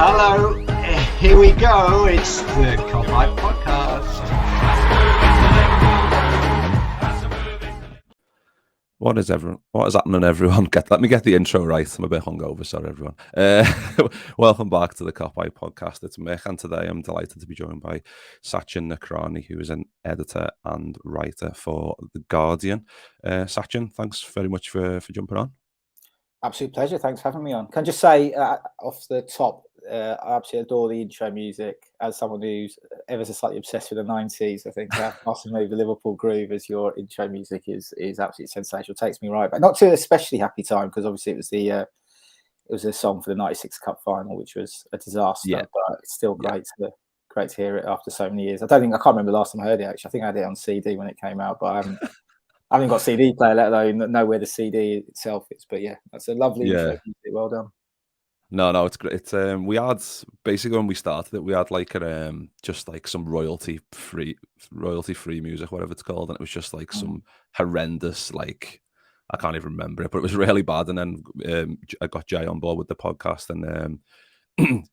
Hello, here we go. It's the Cop-Eye Podcast. What is happening, everyone? Let me get the intro right. I'm a bit hungover, sorry, everyone. Welcome back to the Cop-Eye Podcast. It's Mick, and today I'm delighted to be joined by Sachin Nakrani, who is an editor and writer for The Guardian. Sachin, thanks very much for jumping on. Absolute pleasure. Thanks for having me on. Can I just say off the top, I absolutely adore the intro music. As someone who's ever so slightly obsessed with the 90s, I think Awesome Move, the Liverpool Groove as your intro music is absolutely sensational. Takes me right back, not to an especially happy time, because obviously it was a song for the '96 Cup final, which was a disaster. Yeah. But it's still great to hear it after so many years. I can't remember the last time I heard it. Actually, I think I had it on CD when it came out, but I haven't got a CD player, let alone know where the CD itself is. But yeah, that's a lovely intro music. Well done. No, it's great. It's we had basically when we started it, we had like just like some royalty free music, whatever it's called, and it was just like some horrendous, like I can't even remember it, but it was really bad. And then I got Jay on board with the podcast, and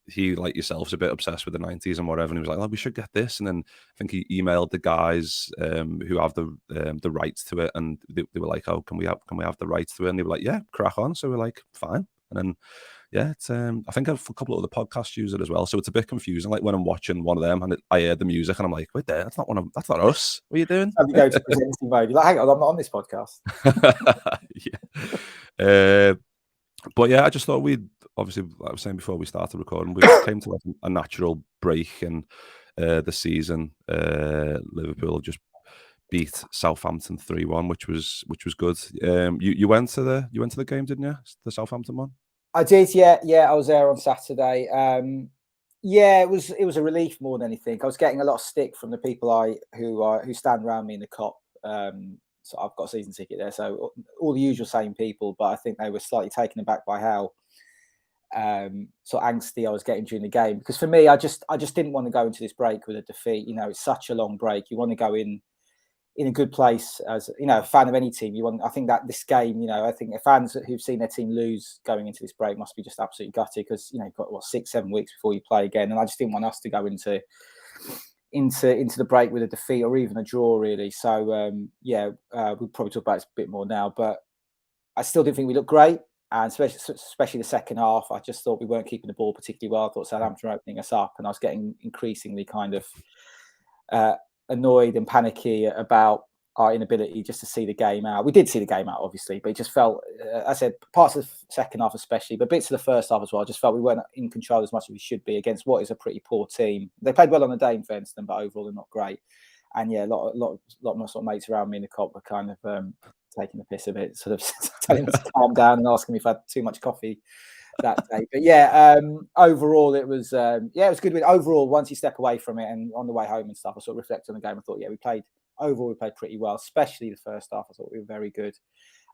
he, like yourself, is a bit obsessed with the 90s and whatever, and he was like, "Oh, we should get this." And then I think he emailed the guys who have the rights to it, and they were like, "Oh, can we have the rights to it?" And they were like, "Yeah, crack on." So we're like, "Fine." And then yeah, it's I think a couple of other podcasts use it as well, so it's a bit confusing. Like when I'm watching one of them and I hear the music and I'm like, "Wait, there, that's not us. What are you doing?" You go to presenting mode. You're like, "Hang on, I'm not on this podcast." Yeah. But yeah, I just thought we'd obviously, like I was saying before we started recording, we came to like a natural break in the season. Liverpool just beat Southampton 3-1, which was good. You went to the game, didn't you? The Southampton one. I did, yeah. I was there on Saturday. It was a relief more than anything. I was getting a lot of stick from the people who stand around me in the Cop. So I've got a season ticket there, so all the usual same people. But I think they were slightly taken aback by how sort of angsty I was getting during the game. Because for me, I just didn't want to go into this break with a defeat. You know, it's such a long break. You want to go in a good place as, you know, a fan of any team. I think that this game, you know, I think the fans who've seen their team lose going into this break must be just absolutely gutted, because, you know, you've got 6-7 weeks before you play again, and I just didn't want us to go into the break with a defeat or even a draw, really. So we'll probably talk about this a bit more now, but I still didn't think we looked great, and especially the second half. I just thought we weren't keeping the ball particularly well. I thought Southampton were opening us up, and I was getting increasingly kind of annoyed and panicky about our inability just to see the game out. We did see the game out, obviously, but it just felt, I said, parts of the second half especially, but bits of the first half as well, I just felt we weren't in control as much as we should be against what is a pretty poor team. They played well on the day, in fairness to them, but overall they're not great. And yeah, a lot of my sort of mates around me in the Cop were kind of taking the piss a bit, sort of telling me to calm down and asking me if I had too much coffee that day. But yeah, overall it was a good win. Overall, once you step away from it and on the way home and stuff, I sort of reflect on the game. I thought, we played pretty well, especially the first half. I thought we were very good.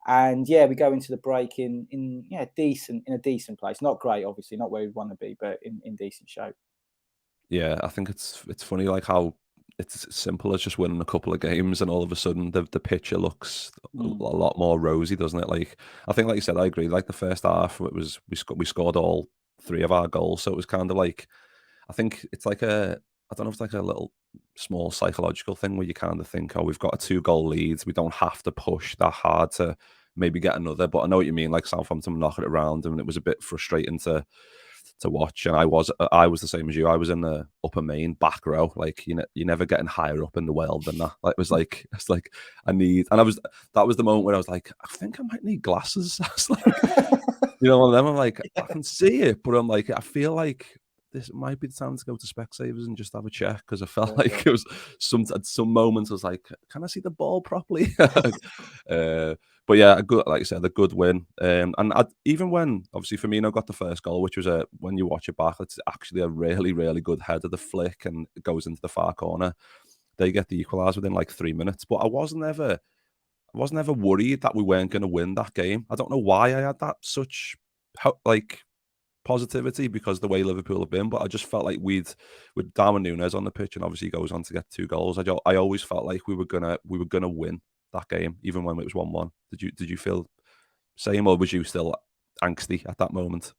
And yeah, we go into the break in a decent place. Not great, obviously, not where we want to be, but in decent shape. Yeah, I think it's funny, like how it's as simple as just winning a couple of games, and all of a sudden the picture looks a lot more rosy, doesn't it? Like, I think, like you said, I agree. Like the first half, it was we scored all 3 of our goals, so it was kind of like, I think it's like I don't know if it's like a little small psychological thing where you kind of think, oh, we've got a 2-goal lead, we don't have to push that hard to maybe get another. But I know what you mean. Like Southampton knocking it around, and it was a bit frustrating to watch. And I was the same as you. I was in the upper main back row. Like, you know, you're never getting higher up in the world than that. Like, it's like that was the moment where I was like, I think I might need glasses. I was like, you know, one of them. I'm like, I can see it, but I'm like, I feel like this might be the time to go to Specsavers and just have a check, because I felt like it was at some moments I was like, can I see the ball properly? But yeah, like I said, a good win. And even when obviously Firmino got the first goal, which was when you watch it back, it's actually a really, really good header, the flick, and it goes into the far corner. They get the equaliser within like 3 minutes. But I wasn't ever worried that we weren't going to win that game. I don't know why I had that such positivity, because the way Liverpool have been, but I just felt like with Darwin Núñez on the pitch, and obviously he goes on to get 2 goals. I always felt like we were gonna win that game, even when it was 1-1. Did you feel same, or was you still angsty at that moment.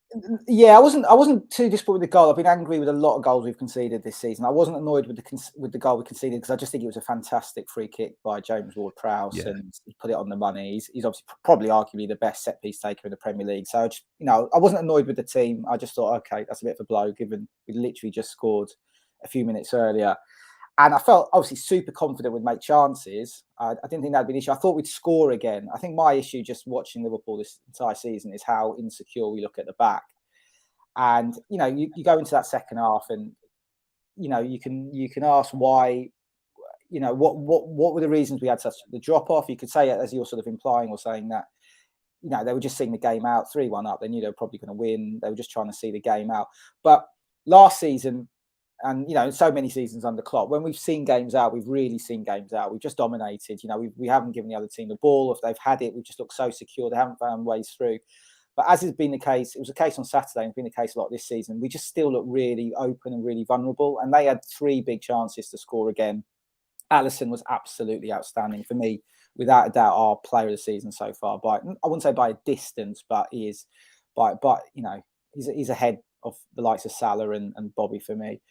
Yeah, I wasn't too disappointed with the goal. I've been angry with a lot of goals we've conceded this season. I wasn't annoyed with the goal we conceded because I just think it was a fantastic free kick by James Ward-Prowse, and he put it on the money. He's obviously probably arguably the best set piece taker in the Premier League. So I wasn't annoyed with the team. I just thought, okay, that's a bit of a blow given we literally just scored a few minutes earlier. And I felt obviously super confident we'd make chances. I didn't think that'd be an issue. I thought we'd score again. I think my issue just watching Liverpool this entire season is how insecure we look at the back. And, you go into that second half and, you can ask why, what were the reasons we had such the drop off? You could say it as you're sort of implying or saying that, they were just seeing the game out 3-1 up. They knew they were probably going to win. They were just trying to see the game out. But last season, and so many seasons under Klopp, when we've seen games out, we've really seen games out. We've just dominated. We haven't given the other team the ball. If they've had it, we've just looked so secure. They haven't found ways through. But as has been the case, it was a case on Saturday, and it's been the case a lot this season. We just still look really open and really vulnerable. And they had 3 big chances to score again. Alisson was absolutely outstanding for me, without a doubt, our player of the season so far. I wouldn't say by a distance, but he is he's ahead of the likes of Salah and Bobby for me.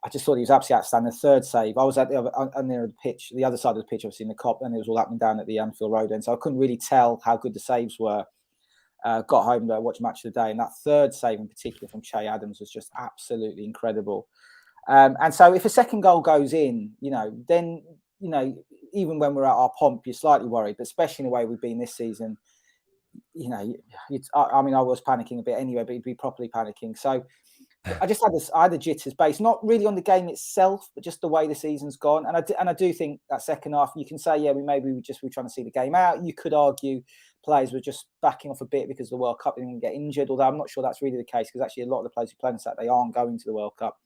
I just thought he was absolutely outstanding. The third save, I was at the other the pitch, the other side of the pitch, obviously in the Kop, and it was all happening down at the Anfield Road end, so I couldn't really tell how good the saves were. Got home to watch Match of the Day, and that third save in particular from Che Adams was just absolutely incredible. And so if a second goal goes in, then even when we're at our pomp, you're slightly worried, but especially in the way we've been this season, I was panicking a bit anyway, but you'd be properly panicking. So I just had the jitters based not really on the game itself, but just the way the season's gone. And I do think that second half, you can say, yeah, we're trying to see the game out. You could argue players were just backing off a bit because the World Cup didn't get injured, although I'm not sure that's really the case, because actually a lot of the players who play on Saturday aren't going to the World Cup.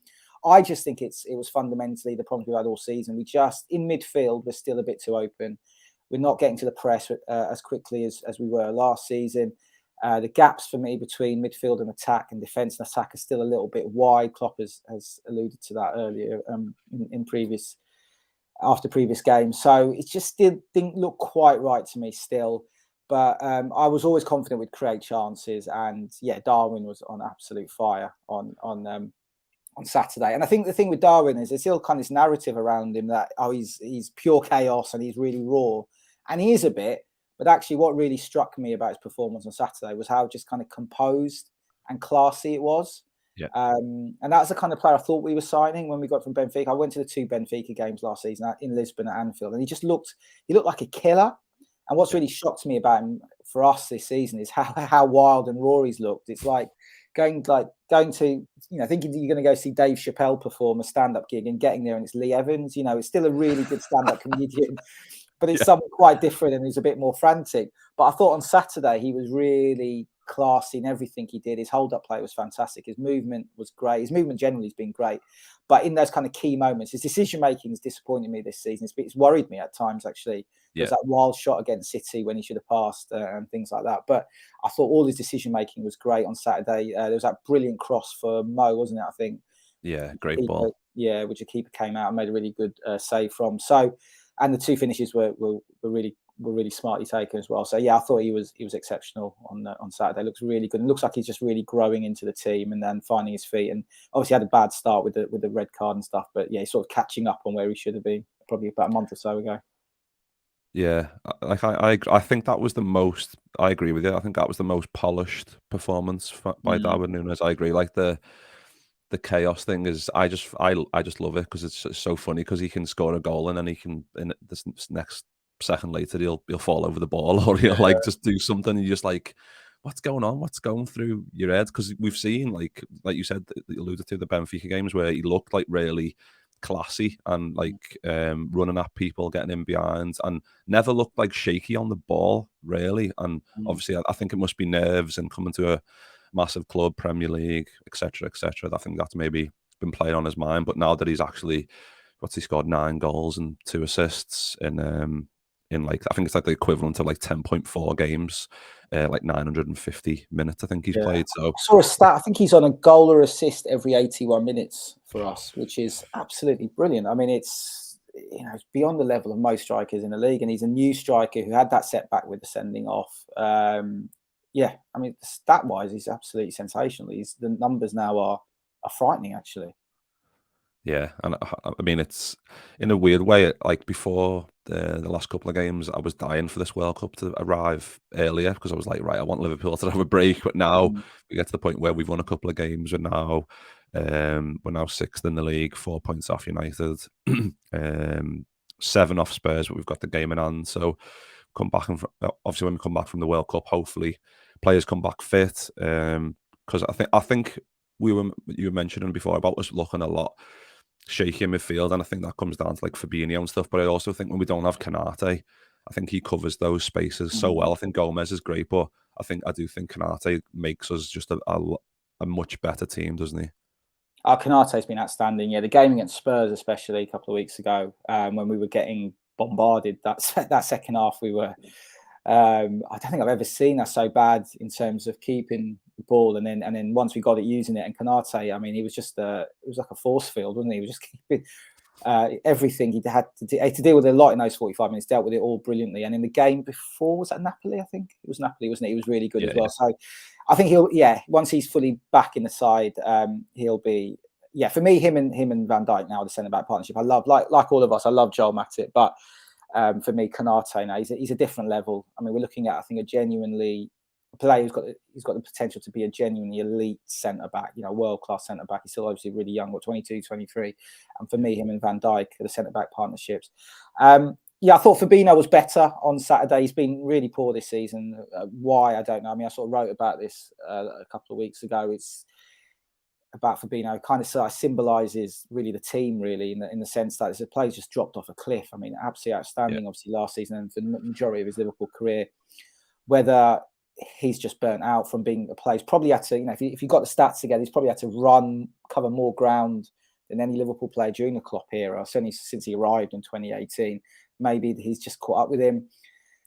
I just think it was fundamentally the problem we had all season. We just, in midfield, we're still a bit too open. We're not getting to the press as quickly as we were last season. The gaps for me between midfield and attack and defence and attack are still a little bit wide. Klopp has alluded to that earlier after previous games. So it just didn't look quite right to me still. But I was always confident we'd create chances. And yeah, Darwin was on absolute fire on Saturday. And I think the thing with Darwin is there's still kind of this narrative around him that, he's pure chaos and he's really raw. And he is a bit. But actually, what really struck me about his performance on Saturday was how just kind of composed and classy it was. Yeah. And that's the kind of player I thought we were signing when we got from Benfica. I went to the 2 Benfica games last season in Lisbon at Anfield, and he looked like a killer. And what's really shocked me about him for us this season is how wild and raw he's looked. It's like going to, thinking you're going to go see Dave Chappelle perform a stand-up gig and getting there and it's Lee Evans. It's still a really good stand-up comedian. But it's something quite different and he's a bit more frantic. But I thought on Saturday he was really classy in everything he did. His hold-up play was fantastic. His movement was great. His movement generally has been great. But in those kind of key moments, his decision-making has disappointed me this season. It's worried me at times, actually. There's that wild shot against City when he should have passed and things like that. But I thought all his decision-making was great on Saturday. There was that brilliant cross for Mo, wasn't it, I think? Yeah, great ball. Yeah, which a keeper came out and made a really good save from. So, and the 2 finishes were really smartly taken as well. So yeah, I thought he was exceptional on Saturday. Looks really good. And looks like he's just really growing into the team and then finding his feet. And obviously had a bad start with the red card and stuff. But yeah, he's sort of catching up on where he should have been probably about a month or so ago. Yeah, I think that was the most. I agree with you. I think that was the most polished performance by Darwin Núñez. I agree. Like the chaos thing is, I just love it because it's so funny because he can score a goal and then he can in this next second later he'll fall over the ball or he'll just do something and you're just like, what's going on? What's going through your head? Because we've seen like you said, you alluded to the Benfica games where he looked like really classy and like running at people, getting in behind, and never looked like shaky on the ball really. And obviously I think it must be nerves and coming to a massive club, Premier League, etc. I think that's maybe been playing on his mind. But now that he's actually he scored 9 goals and 2 assists in like, I think it's like the equivalent of like 10.4 games, like 950 minutes I think he's played. So I saw a stat, I think he's on a goal or assist every 81 minutes for us, which is absolutely brilliant. I mean, it's it's beyond the level of most strikers in the league, and he's a new striker who had that setback with the sending off. yeah, I mean, stat-wise, he's absolutely sensational. The numbers now are frightening, actually. Yeah, and I mean, it's in a weird way. Like before the last couple of games, I was dying for this World Cup to arrive earlier because I was like, right, I want Liverpool to have a break. But now we get to the point where we've won a couple of games, and now we're now sixth in the league, 4 points off United, 7 off Spurs, but we've got the game in hand. So come back and obviously when we come back from the World Cup, hopefully players come back fit. Because I think you were mentioning before about us looking a lot shaky in midfield, and I think that comes down to like Fabinho and stuff. But I also think when we don't have Konate, I think he covers those spaces so well. I think Gomez is great, but I do think Konate makes us just a much better team, doesn't he? Konate's been outstanding. Yeah, the game against Spurs, especially a couple of weeks ago, when we were getting bombarded, that second half, we were. I don't think I've ever seen us so bad in terms of keeping the ball, and then once we got it, using it. And Konate, I mean, he was just it was like a force field, wasn't he? He was just keeping everything he had to deal with a lot in those 45 minutes. Dealt with it all brilliantly. And in the game before, was that Napoli? I think it was Napoli, wasn't it? He was really good as well. Yeah. So I think once he's fully back in the side, he'll be. Yeah, for me, him and Van Dijk now, the centre back partnership. I love, like all of us, I love Joel Matip, but. For me, Konate now he's a different level. I mean, we're looking at, I think, a player who's got the potential to be a genuinely elite centre back, world class centre back. He's still obviously really young, 22, 23. And for me, him and Van Dijk are the centre back partnerships. I thought Fabinho was better on Saturday. He's been really poor this season. Why, I don't know. I mean, I sort of wrote about this a couple of weeks ago. It's about Fabinho kind of symbolises really the team, really, in the sense that the player's just dropped off a cliff. I mean, absolutely outstanding, obviously, last season and for the majority of his Liverpool career. Whether he's just burnt out from being a player, he's probably had to, if you got the stats together, he's probably had to cover more ground than any Liverpool player during the Klopp era, certainly since he arrived in 2018. Maybe he's just caught up with him.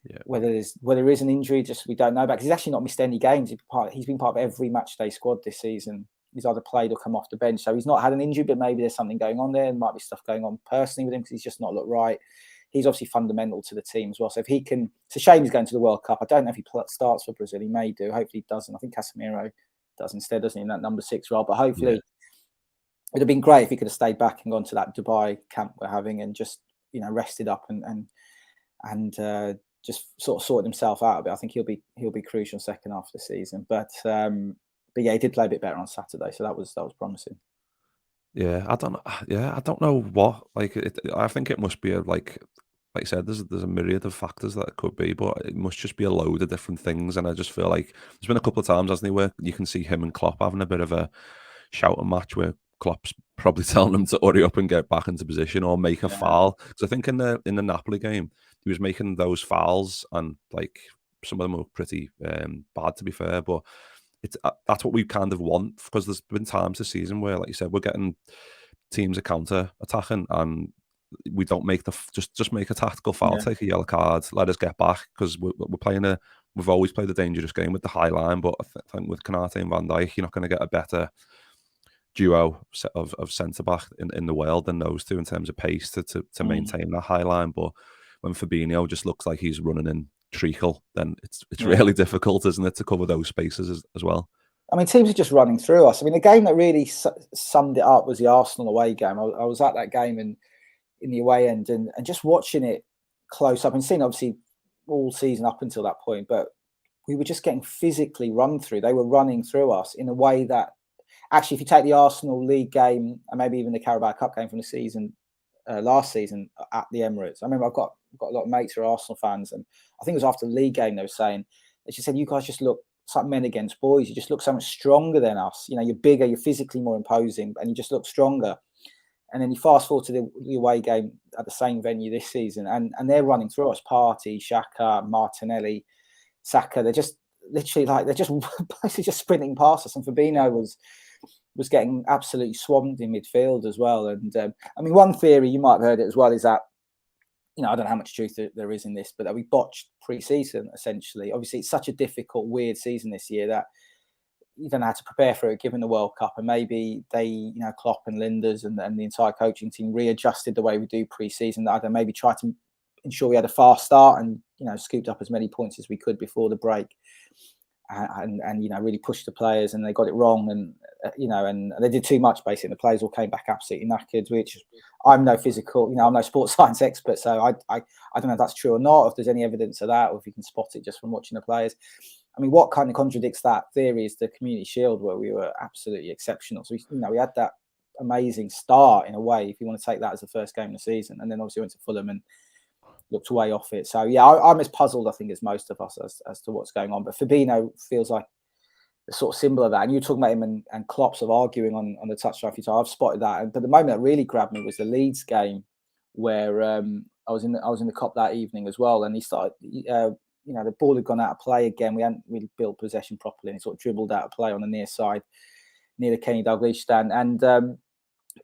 Yeah. Whether there is an injury, just we don't know about, because he's actually not missed any games. He's been part of every matchday squad this season. He's either played or come off the bench. So he's not had an injury, but maybe there's something going on there. There might be stuff going on personally with him because he's just not looked right. He's obviously fundamental to the team as well. So if he can, it's a shame he's going to the World Cup. I don't know if he starts for Brazil. He may do. Hopefully he doesn't. I think Casemiro does instead, doesn't he, in that number 6 role. But hopefully it would have been great if he could have stayed back and gone to that Dubai camp we're having and just, rested up and just sort of sorted himself out a bit. I think he'll be crucial second half of the season. But yeah, he did play a bit better on Saturday, so that was promising. Yeah, I don't know what. I think it must be like you said, there's a myriad of factors that it could be, but it must just be a load of different things. And I just feel like there's been a couple of times, hasn't he, where you can see him and Klopp having a bit of a shouting match where Klopp's probably telling him to hurry up and get back into position or make a foul. Because I think in the Napoli game, he was making those fouls, and like some of them were pretty bad, to be fair, but. That's what we kind of want, because there's been times this season where, like you said, we're getting teams are counter attacking and we don't make just make a tactical foul, take a yellow card, let us get back, because we're playing we've always played a dangerous game with the high line. But I think with Konate and Van Dijk, you're not going to get a better duo of centre back in the world than those two in terms of pace to maintain that high line. But when Fabinho just looks like he's running in treacle, then it's really difficult, isn't it, to cover those spaces as well. I mean, teams are just running through us. I mean, the game that really summed it up was the Arsenal away game. I was at that game in the away end and just watching it close up and seeing obviously all season up until that point, but we were just getting physically run through. They were running through us in a way that actually, if you take the Arsenal league game and maybe even the Carabao Cup game from the season, last season at the Emirates, I remember I've got a lot of mates who are Arsenal fans, and I think it was after the league game they were saying, they just said, you guys just look, it's like men against boys. You just look so much stronger than us. You're bigger, you're physically more imposing, and you just look stronger. And then you fast forward to the away game at the same venue this season, and they're running through us. Partey, Xhaka, Martinelli, Saka. They're just literally they're just basically just sprinting past us. And Fabinho was getting absolutely swamped in midfield as well. And I mean, one theory, you might have heard it as well, is that, I don't know how much truth there is in this, but that we botched pre-season, essentially. Obviously, it's such a difficult, weird season this year that you don't know how to prepare for it, given the World Cup. And maybe they, Klopp and Linders and the entire coaching team readjusted the way we do pre-season. I don't know, maybe try to ensure we had a fast start and, scooped up as many points as we could before the break. and you know, really pushed the players, and they got it wrong, and you know, and they did too much basically. The players all came back absolutely knackered, which I'm no physical, you know, I'm no sports science expert, so I don't know if that's true or not, if there's any evidence of that, or if you can spot it just from watching the players. I mean, what kind of contradicts that theory is the Community Shield, where we were absolutely exceptional. So we had that amazing start in a way, if you want to take that as the first game of the season, and then obviously went to Fulham and looked away off it. So yeah, I'm as puzzled, I think, as most of us as to what's going on. But Fabinho feels like the sort of symbol of that. And you were talking about him and Klopp sort of arguing on the touchline a few times. I've spotted that. But the moment that really grabbed me was the Leeds game, where I was in the Kop that evening as well, and he started. You know, the ball had gone out of play again. We hadn't really built possession properly, and he sort of dribbled out of play on the near side, near the Kenny Dalglish stand. And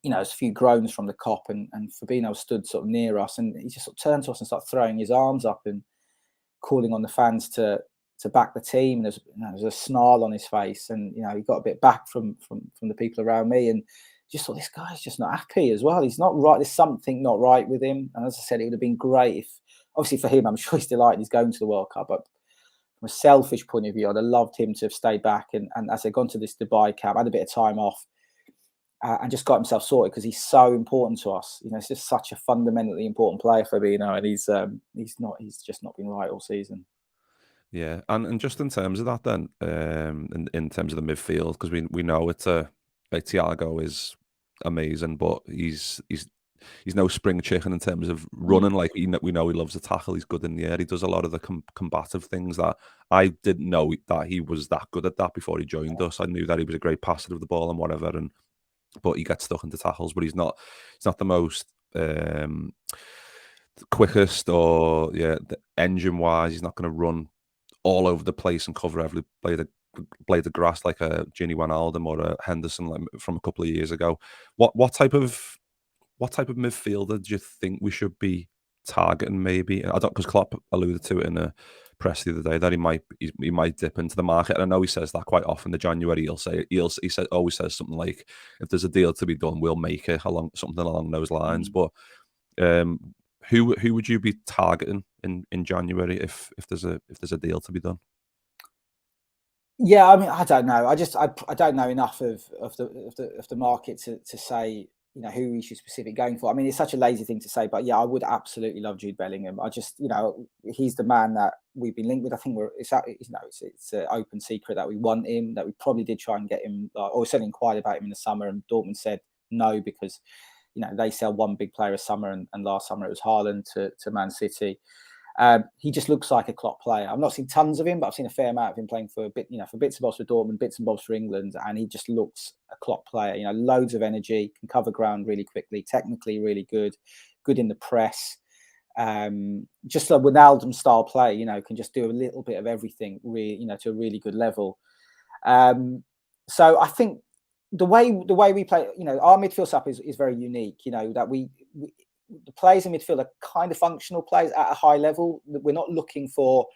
you know, there's a few groans from the Kop, and Fabinho stood sort of near us, and he just sort of turned to us and started throwing his arms up and calling on the fans to back the team. And there's a snarl on his face, and you know, he got a bit back from the people around me, and just thought, this guy's just not happy as well. He's not right. There's something not right with him. And as I said, it would have been great if, obviously for him, I'm sure he's delighted he's going to the World Cup, but from a selfish point of view, I'd have loved him to have stayed back and as they've gone to this Dubai camp, had a bit of time off, and just got himself sorted, because he's so important to us. You know, it's just such a fundamentally important player for Fabinho, and he's just not been right all season. Yeah, and just in terms of that, then, in terms of the midfield, because we know it's like Thiago is amazing, but he's no spring chicken in terms of running. Like we know he loves to tackle. He's good in the air. He does a lot of the combative things that I didn't know that he was that good at that before he joined us. I knew that he was a great passer of the ball and whatever, but he gets stuck into tackles. But he's not the most quickest, or engine wise. He's not going to run all over the place and cover every blade of grass like a Gini Wijnaldum or a Henderson, like from a couple of years ago. What type of midfielder do you think we should be targeting? Maybe, I don't, because Klopp alluded to it in a press the other day that he might dip into the market. And I know he says that quite often. In January, he always says something like, if there's a deal to be done, we'll make it, something along those lines. But who would you be targeting in January if there's a deal to be done? Yeah, I mean, I don't know. I don't know enough of the market to say, you know, who we should specifically going for. I mean, it's such a lazy thing to say, but yeah, I would absolutely love Jude Bellingham. I just, you know, he's the man that we've been linked with. I think it's an open secret that we want him, that we probably did try and get him, or certainly inquired about him in the summer, and Dortmund said no, because, you know, they sell one big player a summer, and last summer it was Haaland to Man City. He just looks like a Klopp player. I've not seen tons of him, but I've seen a fair amount of him playing for a bit, you know, for bits and bobs for Dortmund, bits and bobs for England, and he just looks a Klopp player. You know, loads of energy, can cover ground really quickly, technically really good in the press. Just a Wijnaldum style play. You know, can just do a little bit of everything, really, you know, to a really good level. So I think the way we play, you know, our midfield setup is very unique. You know, that the players in midfield are kind of functional players at a high level. We're not looking for,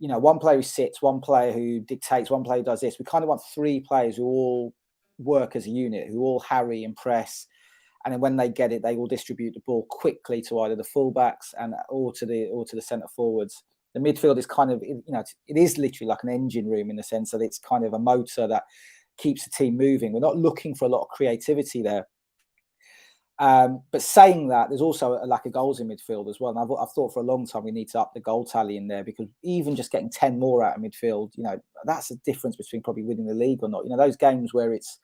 you know, one player who sits, one player who dictates, one player who does this. We kind of want three players who all work as a unit, who all harry and press. And then when they get it, they will distribute the ball quickly to either the fullbacks or to the centre forwards. The midfield is kind of, you know, it is literally like an engine room in the sense that it's kind of a motor that keeps the team moving. We're not looking for a lot of creativity there. But saying that, there's also a lack of goals in midfield as well. And I've thought for a long time we need to up the goal tally in there, because even just getting 10 more out of midfield, you know, that's the difference between probably winning the league or not. You know, those games where it's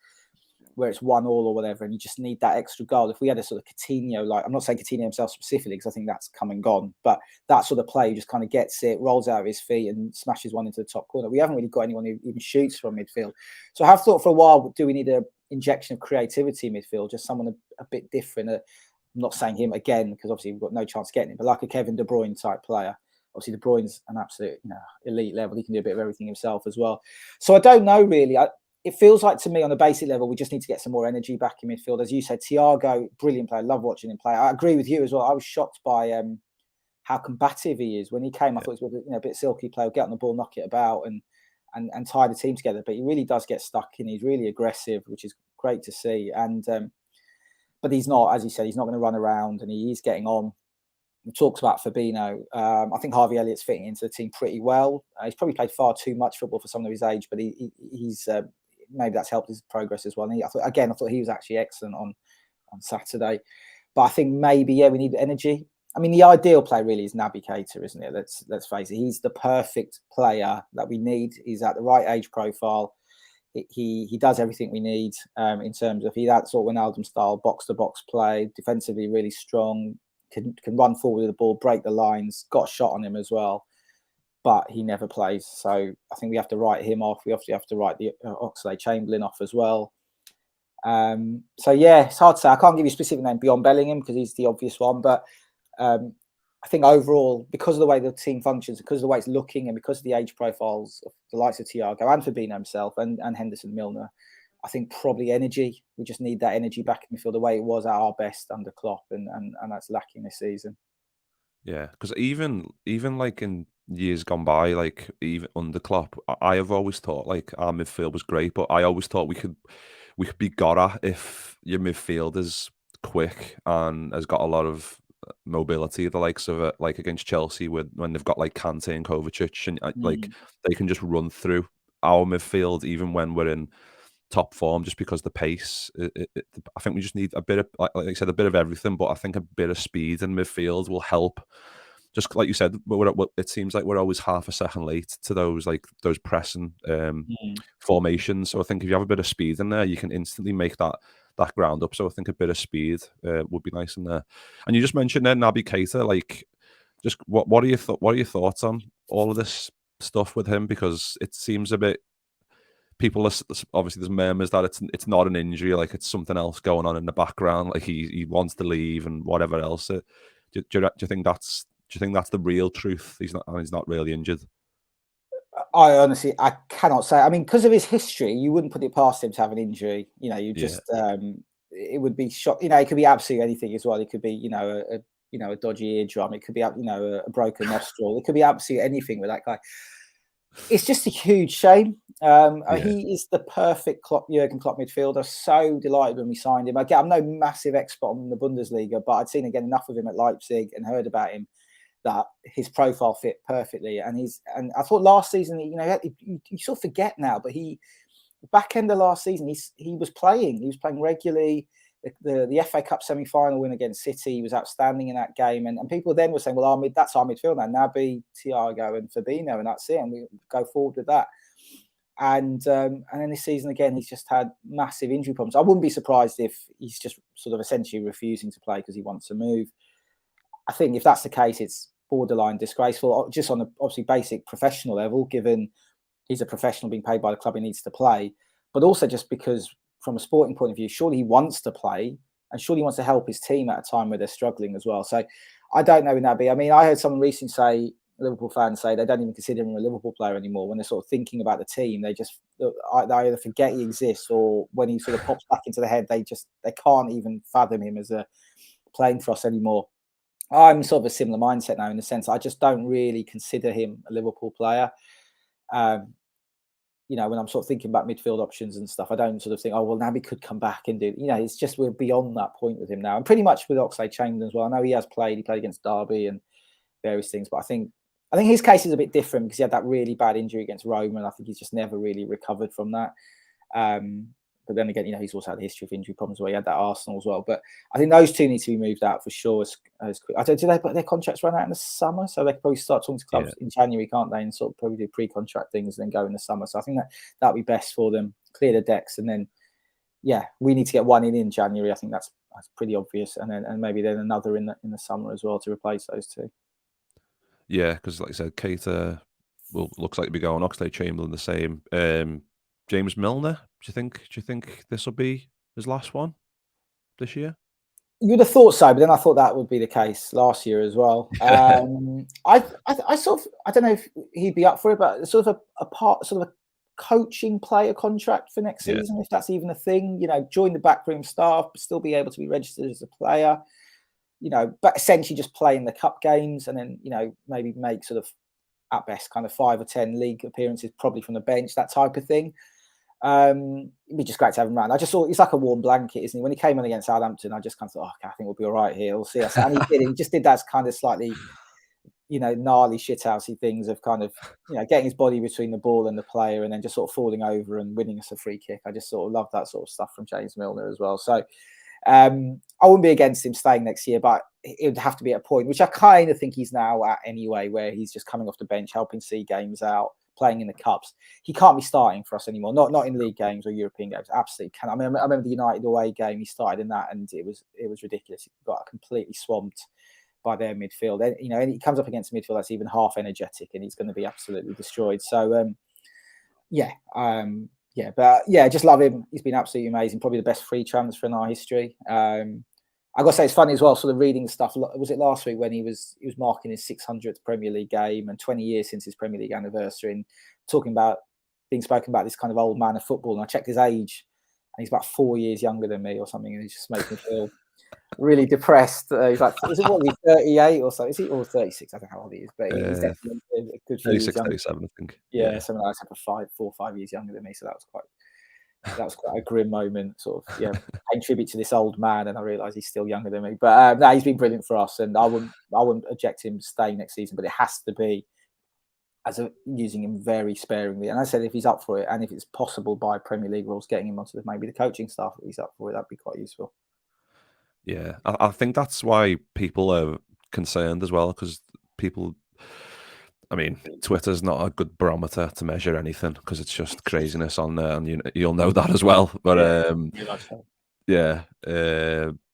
1-1 or whatever, and you just need that extra goal. If we had a sort of Coutinho, like, I'm not saying Coutinho himself specifically, because I think that's come and gone, but that sort of play, just kind of gets it, rolls out of his feet and smashes one into the top corner. We haven't really got anyone who even shoots from midfield. So I have thought for a while, do we need a injection of creativity in midfield, just someone a bit different? I'm not saying him again, because obviously we've got no chance of getting him, but like a Kevin De Bruyne type player. Obviously De Bruyne's an absolute, you know, elite level. He can do a bit of everything himself as well. So I don't know really. It feels like to me on the basic level, we just need to get some more energy back in midfield. As you said, Thiago, brilliant player. Love watching him play. I agree with you as well. I was shocked by how combative he is. When he came, I thought he was, you know, a bit silky player, get on the ball, knock it about and tie the team together. But he really does get stuck in. He's really aggressive, which is great to see. And but he's not, as you said, he's not going to run around, and he is getting on. We talked about Fabinho. I think Harvey Elliott's fitting into the team pretty well. He's probably played far too much football for someone of his age, but he's maybe that's helped his progress as well. And I thought he was actually excellent on Saturday. But I think maybe we need energy. I mean, the ideal player really is Naby Keita, isn't it? Let's face it. He's the perfect player that we need. He's at the right age profile. He does everything we need in terms of that sort of Wijnaldum style box to box play. Defensively, really strong. Can run forward with the ball, break the lines, got a shot on him as well, but he never plays. So I think we have to write him off. We obviously have to write the Oxlade-Chamberlain off as well. So yeah, it's hard to say. I can't give you a specific name beyond Bellingham because he's the obvious one, but I think overall, because of the way the team functions, because of the way it's looking, and because of the age profiles of the likes of Thiago and Fabinho himself and Henderson Milner, I think probably energy. We just need that energy back in midfield the way it was at our best under Klopp, and that's lacking this season. Yeah, because even like in years gone by, like even under Klopp, I have always thought like our midfield was great, but I always thought we could be got at if your midfield is quick and has got a lot of mobility, the likes of it, like against Chelsea when they've got like Kante and Kovacic, and like they can just run through our midfield even when we're in top form, just because the pace. I think we just need a bit of, like I said, a bit of everything, but I think a bit of speed in midfield will help. Just like you said, it seems like we're always half a second late to those pressing formations. So I think if you have a bit of speed in there, you can instantly make that ground up. So I think a bit of speed would be nice in there. And you just mentioned there Naby Keita. Like, just what are your thoughts on all of this stuff with him? Because it seems a bit. People are obviously, there's murmurs that it's not an injury, like it's something else going on in the background, like he wants to leave and whatever else. Do you think that's the real truth? He's not really injured. I honestly, I cannot say. I mean, because of his history, you wouldn't put it past him to have an injury. It would be shock. It could be absolutely anything as well. It could be a dodgy eardrum. It could be a broken nostril. It could be absolutely anything with that guy. It's just a huge shame. He is the perfect Jurgen Klopp midfielder. So delighted when we signed him. Again, I'm no massive expert on the Bundesliga, but I'd seen enough of him at Leipzig and heard about him that his profile fit perfectly. And I thought last season, you sort of forget now, but back end of last season, he was playing. He was playing regularly. The FA Cup semi-final win against City, he was outstanding in that game, and people then were saying, "Well, that's our midfield now. Naby, Thiago, and Fabinho, and that's it, and we go forward with that." And then this season again, he's just had massive injury problems. I wouldn't be surprised if he's just sort of essentially refusing to play because he wants to move. I think if that's the case, it's borderline disgraceful, just on a obviously basic professional level, given he's a professional being paid by the club, he needs to play, but also just because, from a sporting point of view, surely he wants to play and surely he wants to help his team at a time where they're struggling as well. So I don't know, Naby. I mean, I heard someone recently say, Liverpool fans say, they don't even consider him a Liverpool player anymore. When they're sort of thinking about the team, they either forget he exists, or when he sort of pops back into the head, they can't even fathom him as playing for us anymore. I'm sort of a similar mindset now, in the sense I just don't really consider him a Liverpool player. When I'm sort of thinking about midfield options and stuff, I don't sort of think, oh, well, Naby could come back and do, it's just we're beyond that point with him now. And pretty much with Oxlade-Chamberlain as well. I know he played against Derby and various things, but I think his case is a bit different because he had that really bad injury against Roma, and I think he's just never really recovered from that. But then again, he's also had a history of injury problems where he had that Arsenal as well. But I think those two need to be moved out for sure as quick. Do they put their contracts run out in the summer? So they can probably start talking to clubs in January, can't they? And sort of probably do pre-contract things and then go in the summer. So I think that'd be best for them. Clear the decks, and then we need to get one in January. I think that's pretty obvious, and maybe then another in the summer as well to replace those two. Yeah, because like I said, Keita looks like to be going. Oxlade-Chamberlain the same. James Milner, do you think this will be his last one this year? You'd have thought so, but then I thought that would be the case last year as well. I don't know if he'd be up for it, but sort of a coaching player contract for next season, if that's even a thing. Join the backroom staff, but still be able to be registered as a player. But essentially just play in the cup games, and then maybe make sort of at best kind of 5 or 10 league appearances, probably from the bench, that type of thing. It'd be just great to have him around. I just thought he's like a warm blanket, isn't he? When he came on against Southampton, I just kind of thought, okay, I think we'll be all right here. We'll see us. And he did. He just did that kind of slightly, gnarly shithousey things of kind of, getting his body between the ball and the player, and then just sort of falling over and winning us a free kick. I just sort of love that sort of stuff from James Milner as well. So I wouldn't be against him staying next year, but it would have to be at a point, which I kind of think he's now at anyway, where he's just coming off the bench, helping see games out, playing in the cups. He can't be starting for us anymore. Not in league games or European games. Absolutely can't. I remember the United away game. He started in that, and it was ridiculous. He got completely swamped by their midfield. And he comes up against a midfield that's even half energetic, and he's going to be absolutely destroyed. So just love him. He's been absolutely amazing. Probably the best free transfer in our history. I got to say, it's funny as well, sort of reading stuff. Was it last week when he was marking his 600th Premier League game and 20 years since his Premier League anniversary, and being spoken about this kind of old man of football. And I checked his age, and he's about 4 years younger than me or something. And he just makes me feel really depressed. He's like, is it what, he's 38 or so? Is he, or 36? I don't know how old he is, but he's definitely a good few 36, years younger. 37, I think. Yeah, something like that, 4 or 5 years younger than me. So that was quite a grim moment, sort of, paying tribute to this old man, and I realise he's still younger than me. But no, he's been brilliant for us, and I wouldn't object him staying next season, but it has to be using him very sparingly. And I said, if he's up for it, and if it's possible by Premier League rules, getting him onto maybe the coaching staff, if he's up for it, that'd be quite useful. Yeah, I think that's why people are concerned as well, because Twitter's not a good barometer to measure anything, because it's just craziness on there, and you'll know that as well. But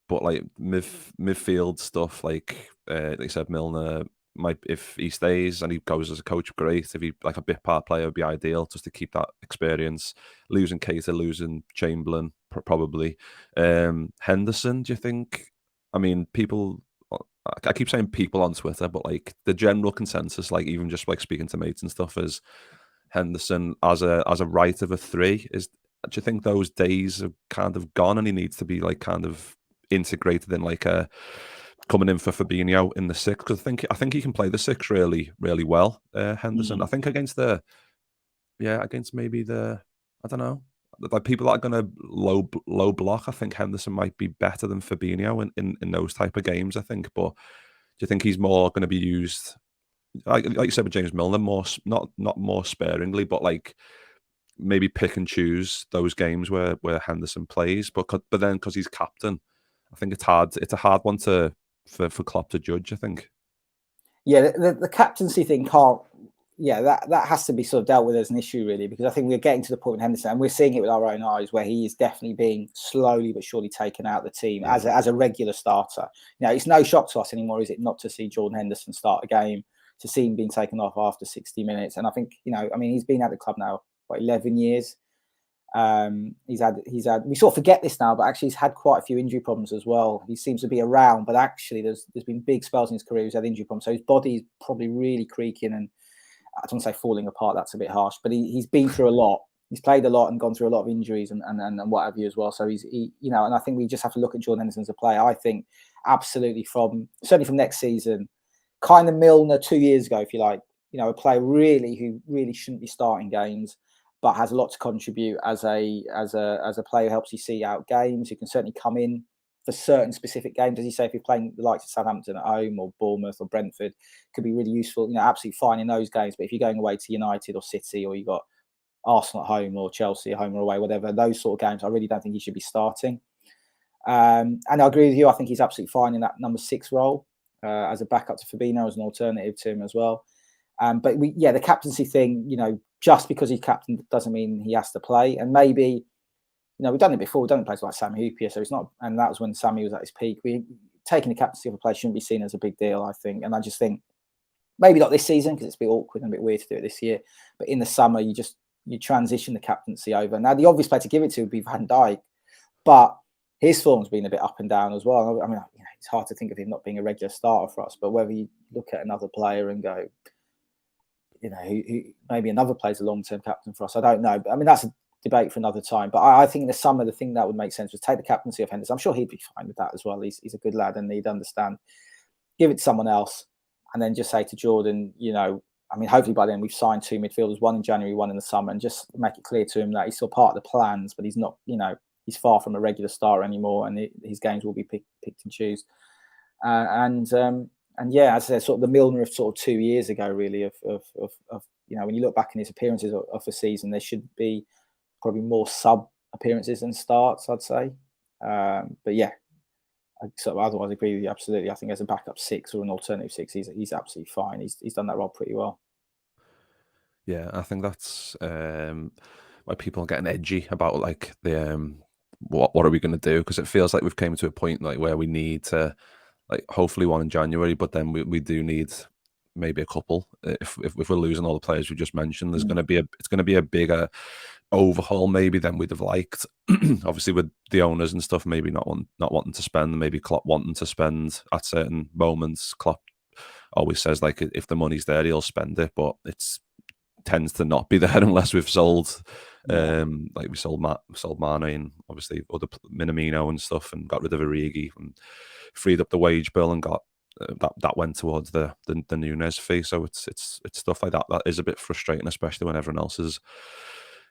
but like midfield stuff, like you said, Milner might, if he stays and he goes as a coach, great. If he like a bit part player, would be ideal, just to keep that experience. Losing Keita, losing Chamberlain, probably. Henderson, do you think? I mean, I keep saying people on Twitter, but like the general consensus, like even just like speaking to mates and stuff, is Henderson as a right of a 3. Do you think those days have kind of gone, and he needs to be like kind of integrated in like a coming in for Fabinho in the 6? Because I think he can play the 6 really, really well. Henderson, I think against maybe I don't know, like people that are going to low block, I think Henderson might be better than Fabinho in those type of games, I think. But do you think he's more going to be used, like you said with James Milner, more not more sparingly, but like maybe pick and choose those games where Henderson plays? But then because he's captain, I think it's a hard one for Klopp to judge, I think. Yeah, the captaincy thing can't. Yeah, that has to be sort of dealt with as an issue, really, because I think we're getting to the point with Henderson, and we're seeing it with our own eyes, where he is definitely being slowly but surely taken out of the team as a regular starter. It's no shock to us anymore, is it, not to see Jordan Henderson start a game, to see him being taken off after 60 minutes. And I think, he's been at the club now for 11 years. We sort of forget this now, but actually he's had quite a few injury problems as well. He seems to be around, but actually there's been big spells in his career he's had injury problems. So his body's probably really creaking, and I don't want to say falling apart, that's a bit harsh, but he's been through a lot. He's played a lot and gone through a lot of injuries and what have you as well. So and I think we just have to look at Jordan Henderson as a player. I think absolutely certainly from next season, kind of Milner 2 years ago, if you like, a player who really shouldn't be starting games, but has a lot to contribute as a player who helps you see out games. Who can certainly come in for certain specific games, as you say, if you're playing the likes of Southampton at home or Bournemouth or Brentford, could be really useful. Absolutely fine in those games. But if you're going away to United or City, or you got Arsenal at home or Chelsea at home or away, whatever, those sort of games, I really don't think he should be starting. And I agree with you. I think he's absolutely fine in that number 6 role as a backup to Fabinho, as an alternative to him as well. But the captaincy thing, just because he's captain doesn't mean he has to play. And maybe, we've done it before. We've done it in places like Sami Hyypiä, so it's not. And that was when Sami was at his peak. Taking the captaincy of a player shouldn't be seen as a big deal, I think. And I just think maybe not this season, because it's a bit awkward and a bit weird to do it this year. But in the summer, you transition the captaincy over. Now, the obvious player to give it to would be Van Dijk, but his form's been a bit up and down as well. I mean, it's hard to think of him not being a regular starter for us. But whether you look at another player and go, who maybe another player's a long-term captain for us, I don't know. But I mean, that's a debate for another time. But I think in the summer, the thing that would make sense was take the captaincy of Henderson. I'm sure he'd be fine with that as well. He's a good lad, and he'd understand. Give it to someone else, and then just say to Jordan, I mean, hopefully by then we've signed 2 midfielders, one in January, one in the summer, and just make it clear to him that he's still part of the plans, but he's not, he's far from a regular star anymore, and his games will be picked and choose. And yeah, as I said, sort of the Milner of sort of 2 years ago, really, of when you look back in his appearances of the season, there should be probably more sub appearances than starts, I'd say. But yeah, so otherwise I agree with you absolutely. I think as a backup 6 or an alternative 6, he's absolutely fine. He's done that role pretty well. Yeah, I think that's why people are getting edgy about like the what are we going to do, because it feels like we've came to a point like where we need to like hopefully one in January, but then we do need maybe a couple if we're losing all the players we just mentioned. There's going to be it's going to be a bigger overhaul maybe than we'd have liked. Obviously with the owners and stuff maybe not wanting to spend, maybe Klopp wanting to spend at certain moments. Klopp always says like if the money's there he'll spend it, but it's tends to not be there unless we've sold like we sold Mane and obviously other Minamino and stuff, and got rid of Origi and freed up the wage bill and got that went towards the Núñez fee. So it's stuff like that that is a bit frustrating, especially when everyone else is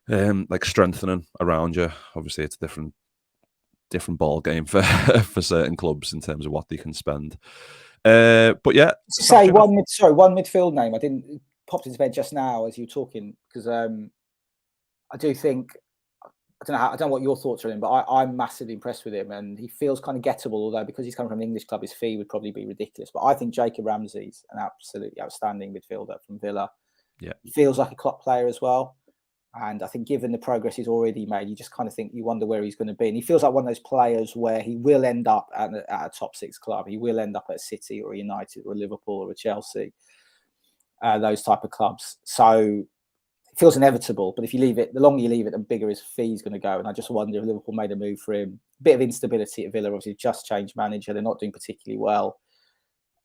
like strengthening around you. Obviously it's a different ball game for certain clubs in terms of what they can spend. But yeah, to say one midfield name I didn't popped into bed just now as you were talking, because I do think, I don't know what your thoughts are on him, but I'm massively impressed with him, and he feels kind of gettable, although because he's coming from an English club his fee would probably be ridiculous. But I think Jacob Ramsey's an absolutely outstanding midfielder from Villa. Yeah, he feels like a Klopp player as well, and I think given the progress he's already made, you just kind of think, you wonder where he's going to be, and he feels like one of those players where he will end up at a top 6 club. He will end up at a City or a United or a Liverpool or a Chelsea. Those type of clubs. So it feels inevitable, but if you leave it, the longer you leave it, the bigger his fee's going to go. And I just wonder if Liverpool made a move for him. Bit of instability at Villa, obviously just changed manager. They're not doing particularly well.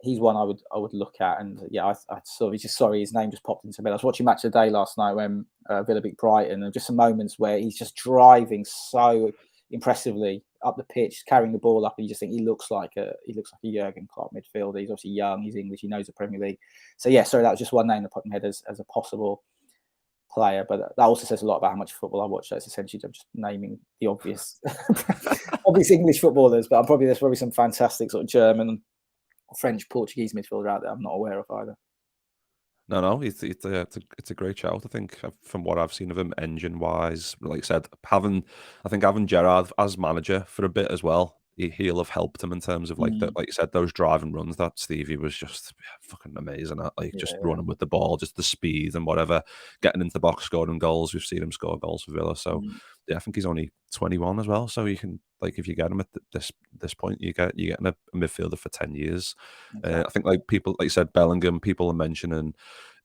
He's one I would look at. And yeah, I sort of just sorry his name just popped into me. I was watching Match of the Day last night when Villa beat Brighton, and just some moments where he's just driving so impressively up the pitch, carrying the ball up, and you just think he looks like a Jurgen Klopp midfielder. He's obviously young, he's English, he knows the Premier League. So yeah, sorry, that was just one name that popped in my head as a possible player, but that also says a lot about how much football I watch. So it's essentially I'm just naming the obvious English footballers, but there's probably some fantastic sort of German, French, Portuguese midfielder out there I'm not aware of either. No, it's a great shout. I think from what I've seen of him, engine wise, like I said, having Gerrard as manager for a bit as well, he'll have helped him in terms of like like you said, those driving runs that Stevie was just fucking amazing at, like just running with the ball, just the speed and whatever, getting into the box, scoring goals. We've seen him score goals for Villa, so yeah, I think he's only 21 as well. So you can, like, if you get him at this point, you're getting a midfielder for 10 years. Exactly. I think like people, like you said, Bellingham, people are mentioning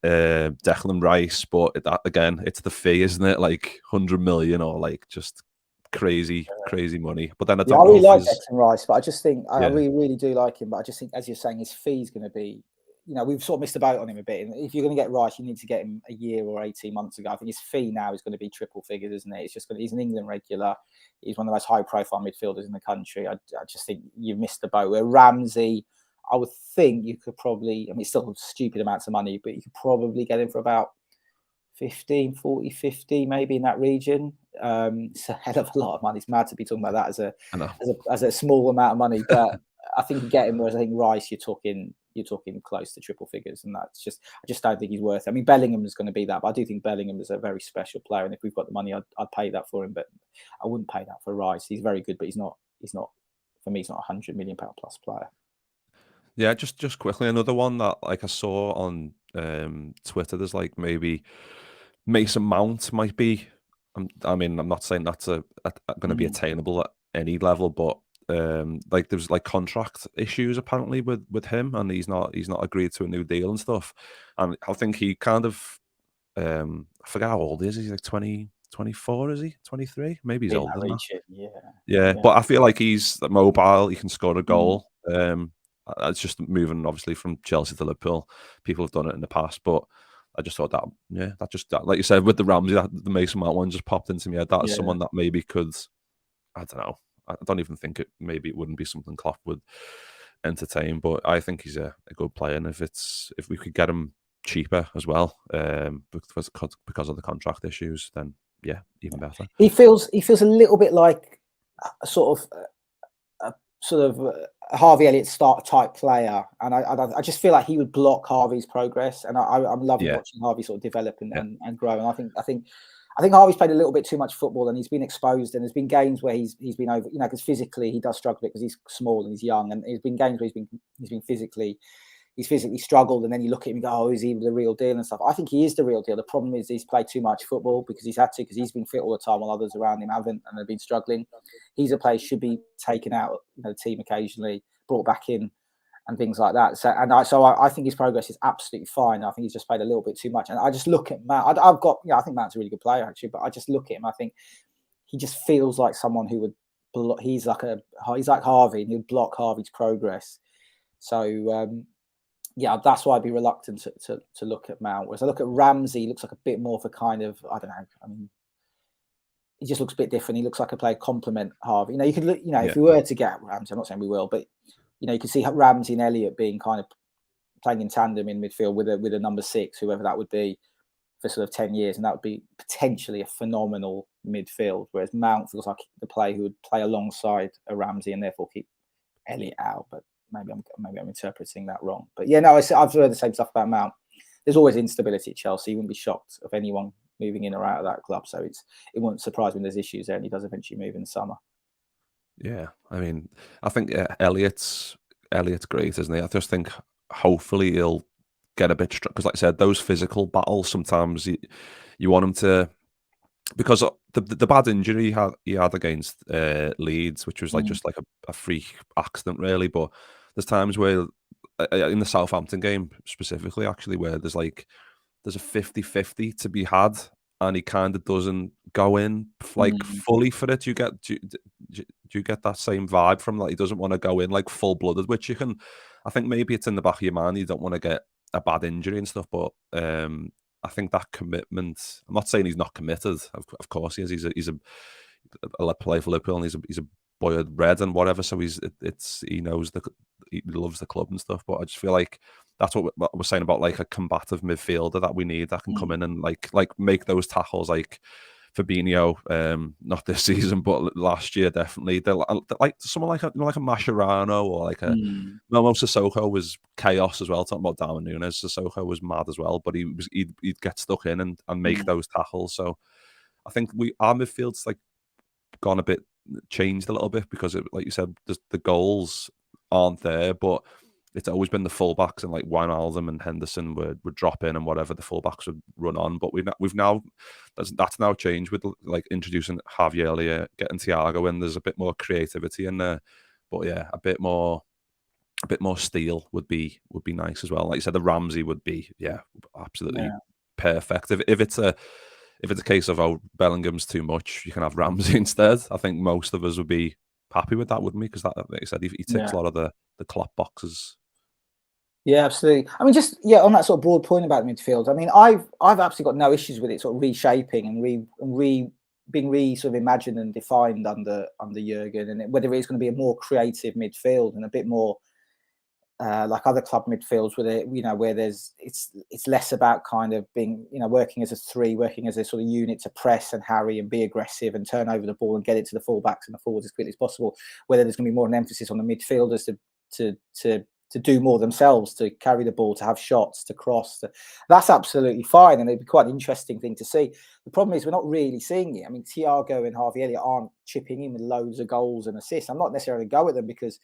Declan Rice, but that again, it's the fee, isn't it? Like 100 million or like just crazy money. But then I don't really like Declan Rice, but I just think I really do like him. But I just think, as you're saying, his fee's going to be, we've sort of missed the boat on him a bit. And if you're going to get Rice, you need to get him a year or 18 months ago. I think his fee now is going to be triple figures, isn't it? It's just he's an England regular. He's one of the most high-profile midfielders in the country. I just think you've missed the boat. Where Ramsey, I would think you could probably, I mean, it's still stupid amounts of money, but you could probably get him for about 50 maybe in that region. It's a hell of a lot of money. It's mad to be talking about that as a small amount of money, but I think you get him. Whereas I think Rice, you're talking close to triple figures, and that's just, I just don't think he's worth it. I mean, Bellingham is going to be that, but I do think Bellingham is a very special player, and if we've got the money, I'd pay that for him, but I wouldn't pay that for Rice. He's very good, but he's not for me. He's not £100 million plus player. Yeah, just quickly, another one that like I saw on Twitter. There's like maybe Mason Mount might be. I mean, I'm not saying that's going to be attainable at any level, but like there's like contract issues apparently with him, and he's not agreed to a new deal and stuff. And I think he kind of I forget how old he is. He's like 24, is he? 23? Maybe he's older than that. Yeah. But I feel like he's mobile. He can score a goal. It's just moving obviously from Chelsea to Liverpool. People have done it in the past, but I just thought that like you said with the Ramsey, the Mason Mount one just popped into me. That is someone that maybe could, I don't know. I don't even think maybe it wouldn't be something Klopp would entertain, but I think he's a good player, and if we could get him cheaper as well, because of the contract issues, then yeah, even better. He feels a little bit like a sort of Harvey Elliott start type player, and I just feel like he would block Harvey's progress, and I'm loving watching Harvey sort of develop and grow. And I think Harvey's played a little bit too much football, and he's been exposed. And there's been games where he's been over, because physically he does struggle a bit because he's small and he's young, and there's been games where he's been physically struggled, and then you look at him and go, oh, is he the real deal and stuff? I think he is the real deal. The problem is he's played too much football because he's had to, because he's been fit all the time while others around him haven't, and they've been struggling. He's a player who should be taken out, the team occasionally, brought back in, and things like that. So I think his progress is absolutely fine. I think he's just played a little bit too much. And I just look at Mount. I think Mount's a really good player actually, but I just look at him. I think he just feels like someone who would. He's like Harvey, and he'd block Harvey's progress. So. Yeah, that's why I'd be reluctant to look at Mount. Whereas I look at Ramsey, he looks like a bit more of a kind of, I don't know. I mean, he just looks a bit different. He looks like a player complement Harvey. You could look, if we were to get Ramsey, I'm not saying we will, but you could see Ramsey and Elliott being kind of playing in tandem in midfield with a number 6, whoever that would be, for sort of 10 years, and that would be potentially a phenomenal midfield. Whereas Mount feels like the player who would play alongside a Ramsey and therefore keep Elliott out, but. Maybe I'm interpreting that wrong, but yeah, no, I've heard the same stuff about Mount. There's always instability at Chelsea. You wouldn't be shocked of anyone moving in or out of that club. So it wouldn't surprise me when there's issues there, and he does eventually move in the summer. Yeah, I mean, I think Elliott's great, isn't he? I just think hopefully he'll get a bit because, like I said, those physical battles sometimes you want him to. Because the bad injury he had against Leeds, which was just like a freak accident, really. But there's times where, in the Southampton game specifically, actually, where there's a 50-50 to be had, and he kind of doesn't go in fully for it. Do you get that same vibe from he doesn't want to go in like full blooded, which you can. I think maybe it's in the back of your mind. You don't want to get a bad injury and stuff, but. I think that commitment. I'm not saying he's not committed. Of course he is. He's a player for Liverpool, and he's a boy of red and whatever. So he knows he loves the club and stuff. But I just feel like that's what we're saying about like a combative midfielder that we need that can come in and like make those tackles like Fabinho. Not this season, but last year definitely. They're like someone like a Mascherano or like a Momo Sissoko was chaos as well. Talking about Darwin Núñez, Sissoko was mad as well, but he'd get stuck in and make those tackles. So I think our midfield's like gone a bit changed a little bit because like you said, the goals aren't there, but it's always been the fullbacks, and like Wijnaldum and Henderson would drop in and whatever the fullbacks would run on. But we've now that's now changed with like introducing Javier Elliott, getting Thiago in. There's a bit more creativity in there, but yeah, a bit more steel would be nice as well. Like you said, the Ramsey would be absolutely perfect. If it's a case of Bellingham's too much, you can have Ramsey instead. I think most of us would be happy with that, wouldn't we? Because that, like you said, he ticks a lot of the Klopp boxes. Yeah, absolutely. I mean, just on that sort of broad point about midfield. I mean, I've absolutely got no issues with it sort of reshaping and being sort of imagined and defined under Jurgen, and whether it's going to be a more creative midfield and a bit more like other club midfields, where it's less about kind of being working as a 3, working as a sort of unit to press and harry and be aggressive and turn over the ball and get it to the fullbacks and the forwards as quickly as possible. Whether there's going to be more an emphasis on the midfielders to do more themselves, to carry the ball, to have shots, to cross. That's absolutely fine, and it'd be quite an interesting thing to see. The problem is we're not really seeing it. I mean, Thiago and Harvey Elliott aren't chipping in with loads of goals and assists. I'm not necessarily go at them because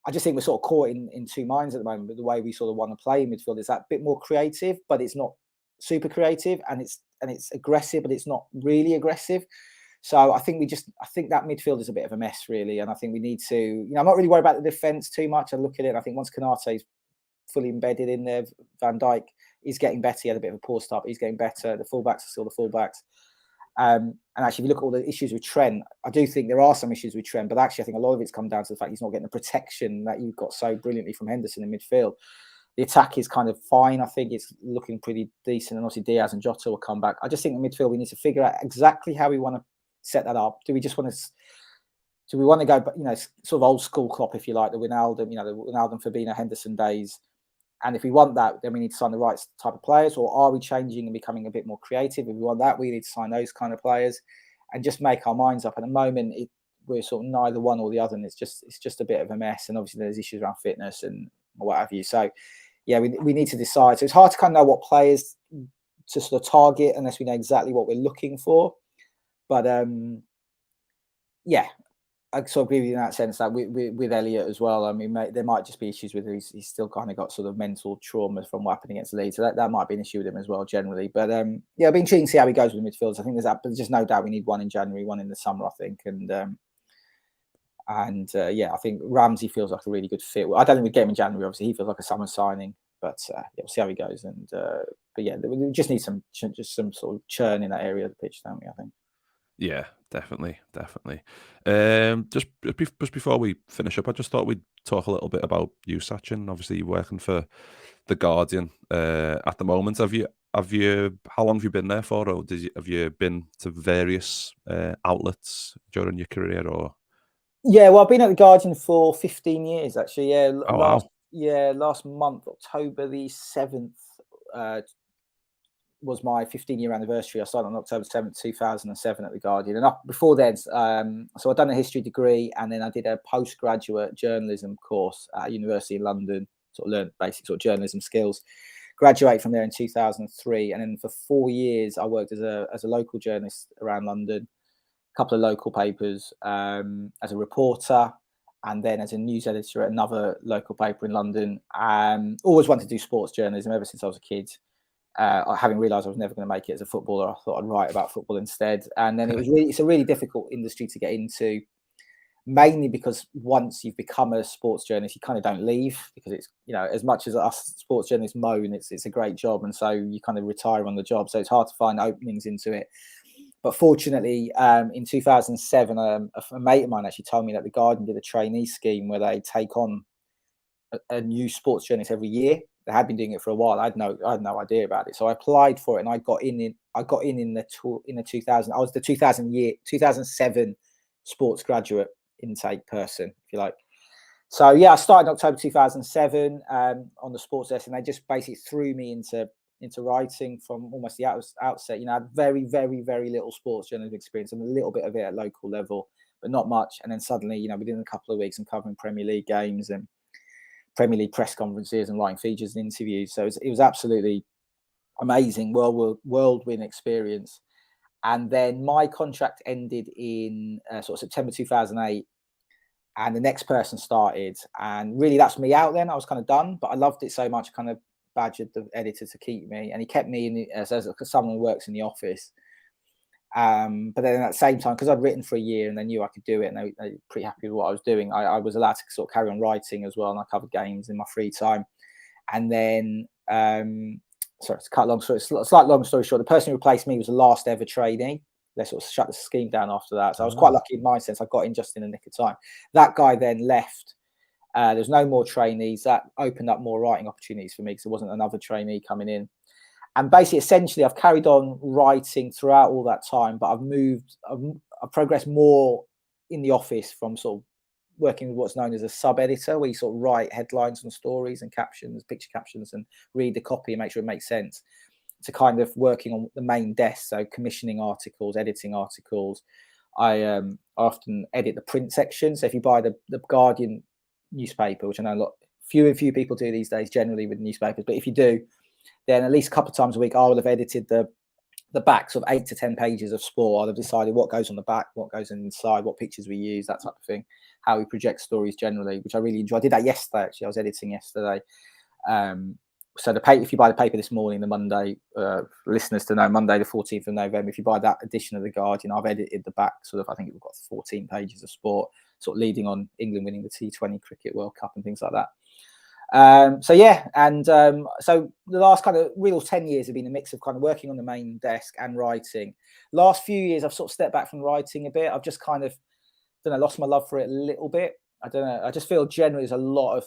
I just think we're sort of caught in two minds at the moment. But the way we sort of want to play in midfield is that bit more creative, but it's not super creative, and it's aggressive, but it's not really aggressive. So I think that midfield is a bit of a mess, really. And I think we need to, I'm not really worried about the defence too much. I look at it, and I think once Konate's fully embedded in there, Van Dijk is getting better. He had a bit of a poor start, but he's getting better. The fullbacks are still the fullbacks. And actually, if you look at all the issues with Trent, I do think there are some issues with Trent, but actually I think a lot of it's come down to the fact he's not getting the protection that you've got so brilliantly from Henderson in midfield. The attack is kind of fine. I think it's looking pretty decent. And obviously Diaz and Jota will come back. I just think in midfield, we need to figure out exactly how we want to set that up. Do we want to go, sort of old school Klopp, if you like, the Wijnaldum, the Wijnaldum, Fabinho, Henderson days, And if we want that, then we need to sign the right type of players. Or are we changing and becoming a bit more creative? If we want that, we need to sign those kind of players and just make our minds up. At the moment, we're sort of neither one or the other, and it's just a bit of a mess. And obviously, there's issues around fitness and what have you. So, yeah, we need to decide. So it's hard to kind of know what players to sort of target unless we know exactly what we're looking for. But yeah, I sort of agree with you in that sense that with Elliot as well. I mean, there might just be issues with he's still kind of got sort of mental trauma from what happened against Leeds. So that might be an issue with him as well, generally. But yeah, it'll be intriguing to see how he goes with the midfielders. I think there's that, but there's just no doubt we need one in January, one in the summer, I think. Yeah, I think Ramsey feels like a really good fit. I don't think we get him in January. Obviously, he feels like a summer signing. But yeah, we'll see how he goes. But yeah, we just need some sort of churn in that area of the pitch, don't we? I think. Yeah, definitely. Just before we finish up, I just thought we'd talk a little bit about you, Sachin. Obviously, you're working for the Guardian at the moment. How long have you been there for, or have you been to various outlets during your career? Or yeah, well, I've been at the Guardian for 15 years actually. Yeah, wow. Last month, October the 7th. Was my 15-year anniversary. I started on October 7th, 2007 at the Guardian. And before then, so I'd done a history degree, and then I did a postgraduate journalism course at University of London, sort of learned basic sort of journalism skills. Graduated from there in 2003. And then for 4 years, I worked as a local journalist around London, a couple of local papers, as a reporter, and then as a news editor at another local paper in London. Always wanted to do sports journalism ever since I was a kid. Having realised I was never going to make it as a footballer, I thought I'd write about football instead. And then it's a really difficult industry to get into, mainly because once you've become a sports journalist, you kind of don't leave, because it's, as much as us sports journalists moan, it's a great job, and so you kind of retire on the job. So it's hard to find openings into it. But fortunately, in 2007, a mate of mine actually told me that the Guardian did a trainee scheme where they take on a new sports journalist every year. They had been doing it for a while. I had no idea about it, so I applied for it, and I got in the 2000. I was the 2007 sports graduate intake person, if you like. So yeah, I started in October 2007 on the sports desk, and they just basically threw me into writing from almost the outset. I had very, very, very little sports journalism experience, and a little bit of it at local level, but not much. And then suddenly, within a couple of weeks, I'm covering Premier League games and Premier League press conferences and writing features and interviews. So it was absolutely amazing, whirlwind experience. And then my contract ended in sort of September 2008, and the next person started. And really, that's me out then. I was kind of done, but I loved it so much, I kind of badgered the editor to keep me, and he kept me as someone who works in the office. But then at the same time, because I'd written for a year and they knew I could do it, and they were pretty happy with what I was doing, I was allowed to sort of carry on writing as well, and I covered games in my free time. And then, sorry, to cut long story short, the person who replaced me was the last ever trainee. They sort of shut the scheme down after that. So I was quite lucky in my sense. I got in just in the nick of time. That guy then left. There's no more trainees. That opened up more writing opportunities for me, because there wasn't another trainee coming in. And basically, essentially, I've carried on writing throughout all that time, but I've progressed more in the office, from sort of working with what's known as a sub-editor, where you sort of write headlines and stories and captions, picture captions, and read the copy and make sure it makes sense, to kind of working on the main desk, so commissioning articles, editing articles. I often edit the print section. So if you buy the Guardian newspaper, which I know few people do these days generally with newspapers, but if you do, then at least a couple of times a week, I will have edited the backs of 8 to 10 pages of sport. I'll have decided what goes on the back, what goes inside, what pictures we use, that type of thing, how we project stories generally, which I really enjoy. I did that yesterday, actually. I was editing yesterday. So if you buy the paper this morning, the Monday, listeners to know, Monday the 14th of November, if you buy that edition of the Guardian, I've edited the back sort of, I think we've got 14 pages of sport, sort of leading on England winning the T20 Cricket World Cup and things like that. So yeah, and so the last kind of real 10 years have been a mix of kind of working on the main desk and writing. Last few years, I've sort of stepped back from writing a bit. I've just kind of, lost my love for it a little bit. I don't know. I just feel generally there's a lot of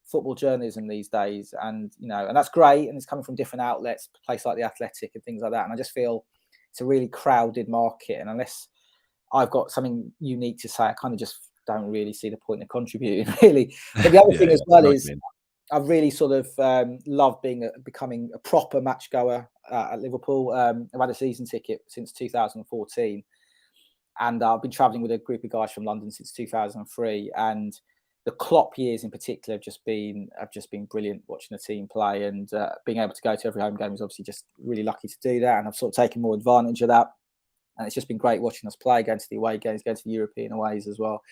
football journalism these days, and and that's great, and it's coming from different outlets, places like The Athletic and things like that. And I just feel it's a really crowded market, and unless I've got something unique to say, I kind of just don't really see the point of contributing, really. But the other thing as well is, I've really sort of loved becoming a proper match goer at Liverpool. I've had a season ticket since 2014, and I've been travelling with a group of guys from London since 2003. And the Klopp years in particular have just been brilliant watching the team play, and being able to go to every home game is obviously just really lucky to do that. And I've sort of taken more advantage of that. And it's just been great watching us play, going to the away games, going to the European aways as well.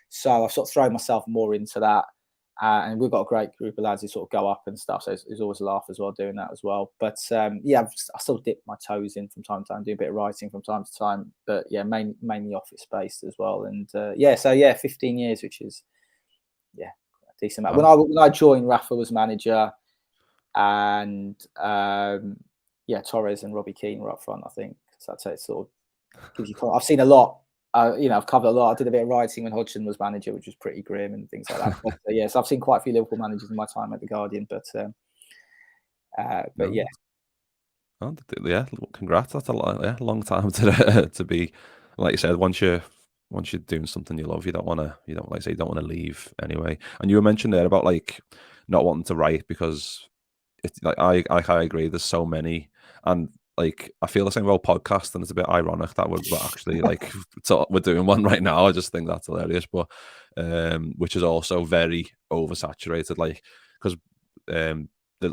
So I've sort of thrown myself more into that. And we've got a great group of lads who sort of go up and stuff. So it's always a laugh as well doing that as well. But I still dip my toes in from time to time, do a bit of writing from time to time. But yeah, mainly office based as well. And 15 years, which is, a decent amount. When I joined, Rafa was manager, and Torres and Robbie Keane were up front, I think. So I'd say it sort of gives you. I've seen a lot. I've covered a lot. I did a bit of writing when Hodgson was manager, which was pretty grim and things like that. But, so I've seen quite a few Liverpool managers in my time at the Guardian. But yeah. Oh, yeah, congrats. That's a long time to be. Like you said, once you're doing something you love, you don't want to leave anyway. And you were mentioning there about like not wanting to write because it's like I agree. There's so many, and like I feel the same about podcasts, and it's a bit ironic that we're actually like we're doing one right now. I just think that's hilarious, but which is also very oversaturated. Like because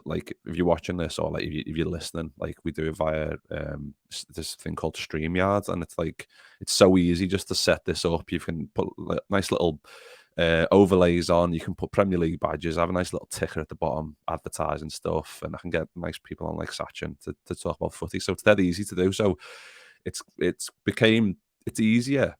like if you're watching this or like if you're listening, like we do it via this thing called StreamYard, and it's like it's so easy just to set this up. You can put nice little overlays on. You can put Premier League badges. I have a nice little ticker at the bottom, advertising stuff, and I can get nice people on like Sachin to talk about footy. So it's dead easy to do. So it's easier,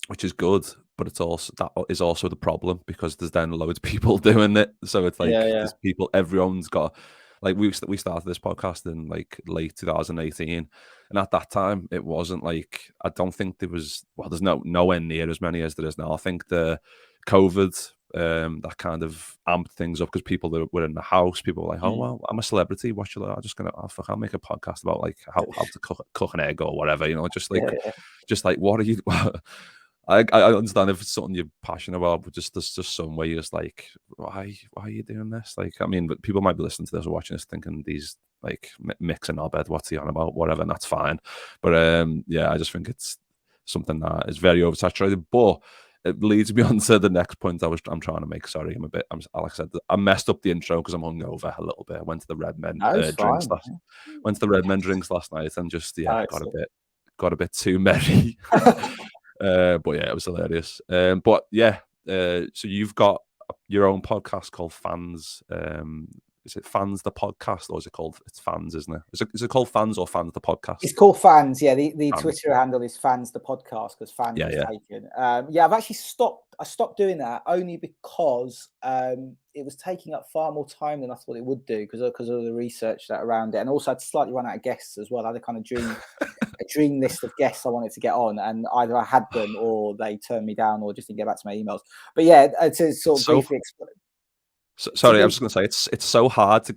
which is good. But it's also that is also the problem because there's then loads of people doing it. So it's like there's people. Everyone's got like we started this podcast in like late 2018, and at that time it wasn't like I don't think there was there's nowhere near as many as there is now. I think the COVID that kind of amped things up because people that were in the house, people were like, oh well, I'm a celebrity. What should I'll make a podcast about like how to cook an egg or whatever, just like what are you. I understand if it's something you're passionate about, but there's just some way you're just like, why are you doing this? Like, I mean, but people might be listening to this or watching this thinking these like Mick's in our bed, what's he on about, whatever, and that's fine. But I just think it's something that is very oversaturated. But it leads me on to the next point I'm trying to make. Sorry, like I said, I messed up the intro because I'm hungover a little bit. I went to the Red Men drinks last night and just got a bit too merry. But yeah, it was hilarious. So you've got your own podcast called Fans. Is it Fans the Podcast, or is it called? It's Fans, isn't it? Is it called Fans or Fans the Podcast? It's called Fans. Yeah, the Twitter handle is Fans the Podcast because Fans is taken. I've actually stopped. I stopped doing that only because it was taking up far more time than I thought it would do because of the research that around it, and also I'd slightly run out of guests as well. I had a kind of dream list of guests I wanted to get on, and either I had them or they turned me down or just didn't get back to my emails. But yeah, to sort of briefly explain. Sorry, I was just going to say it's so hard to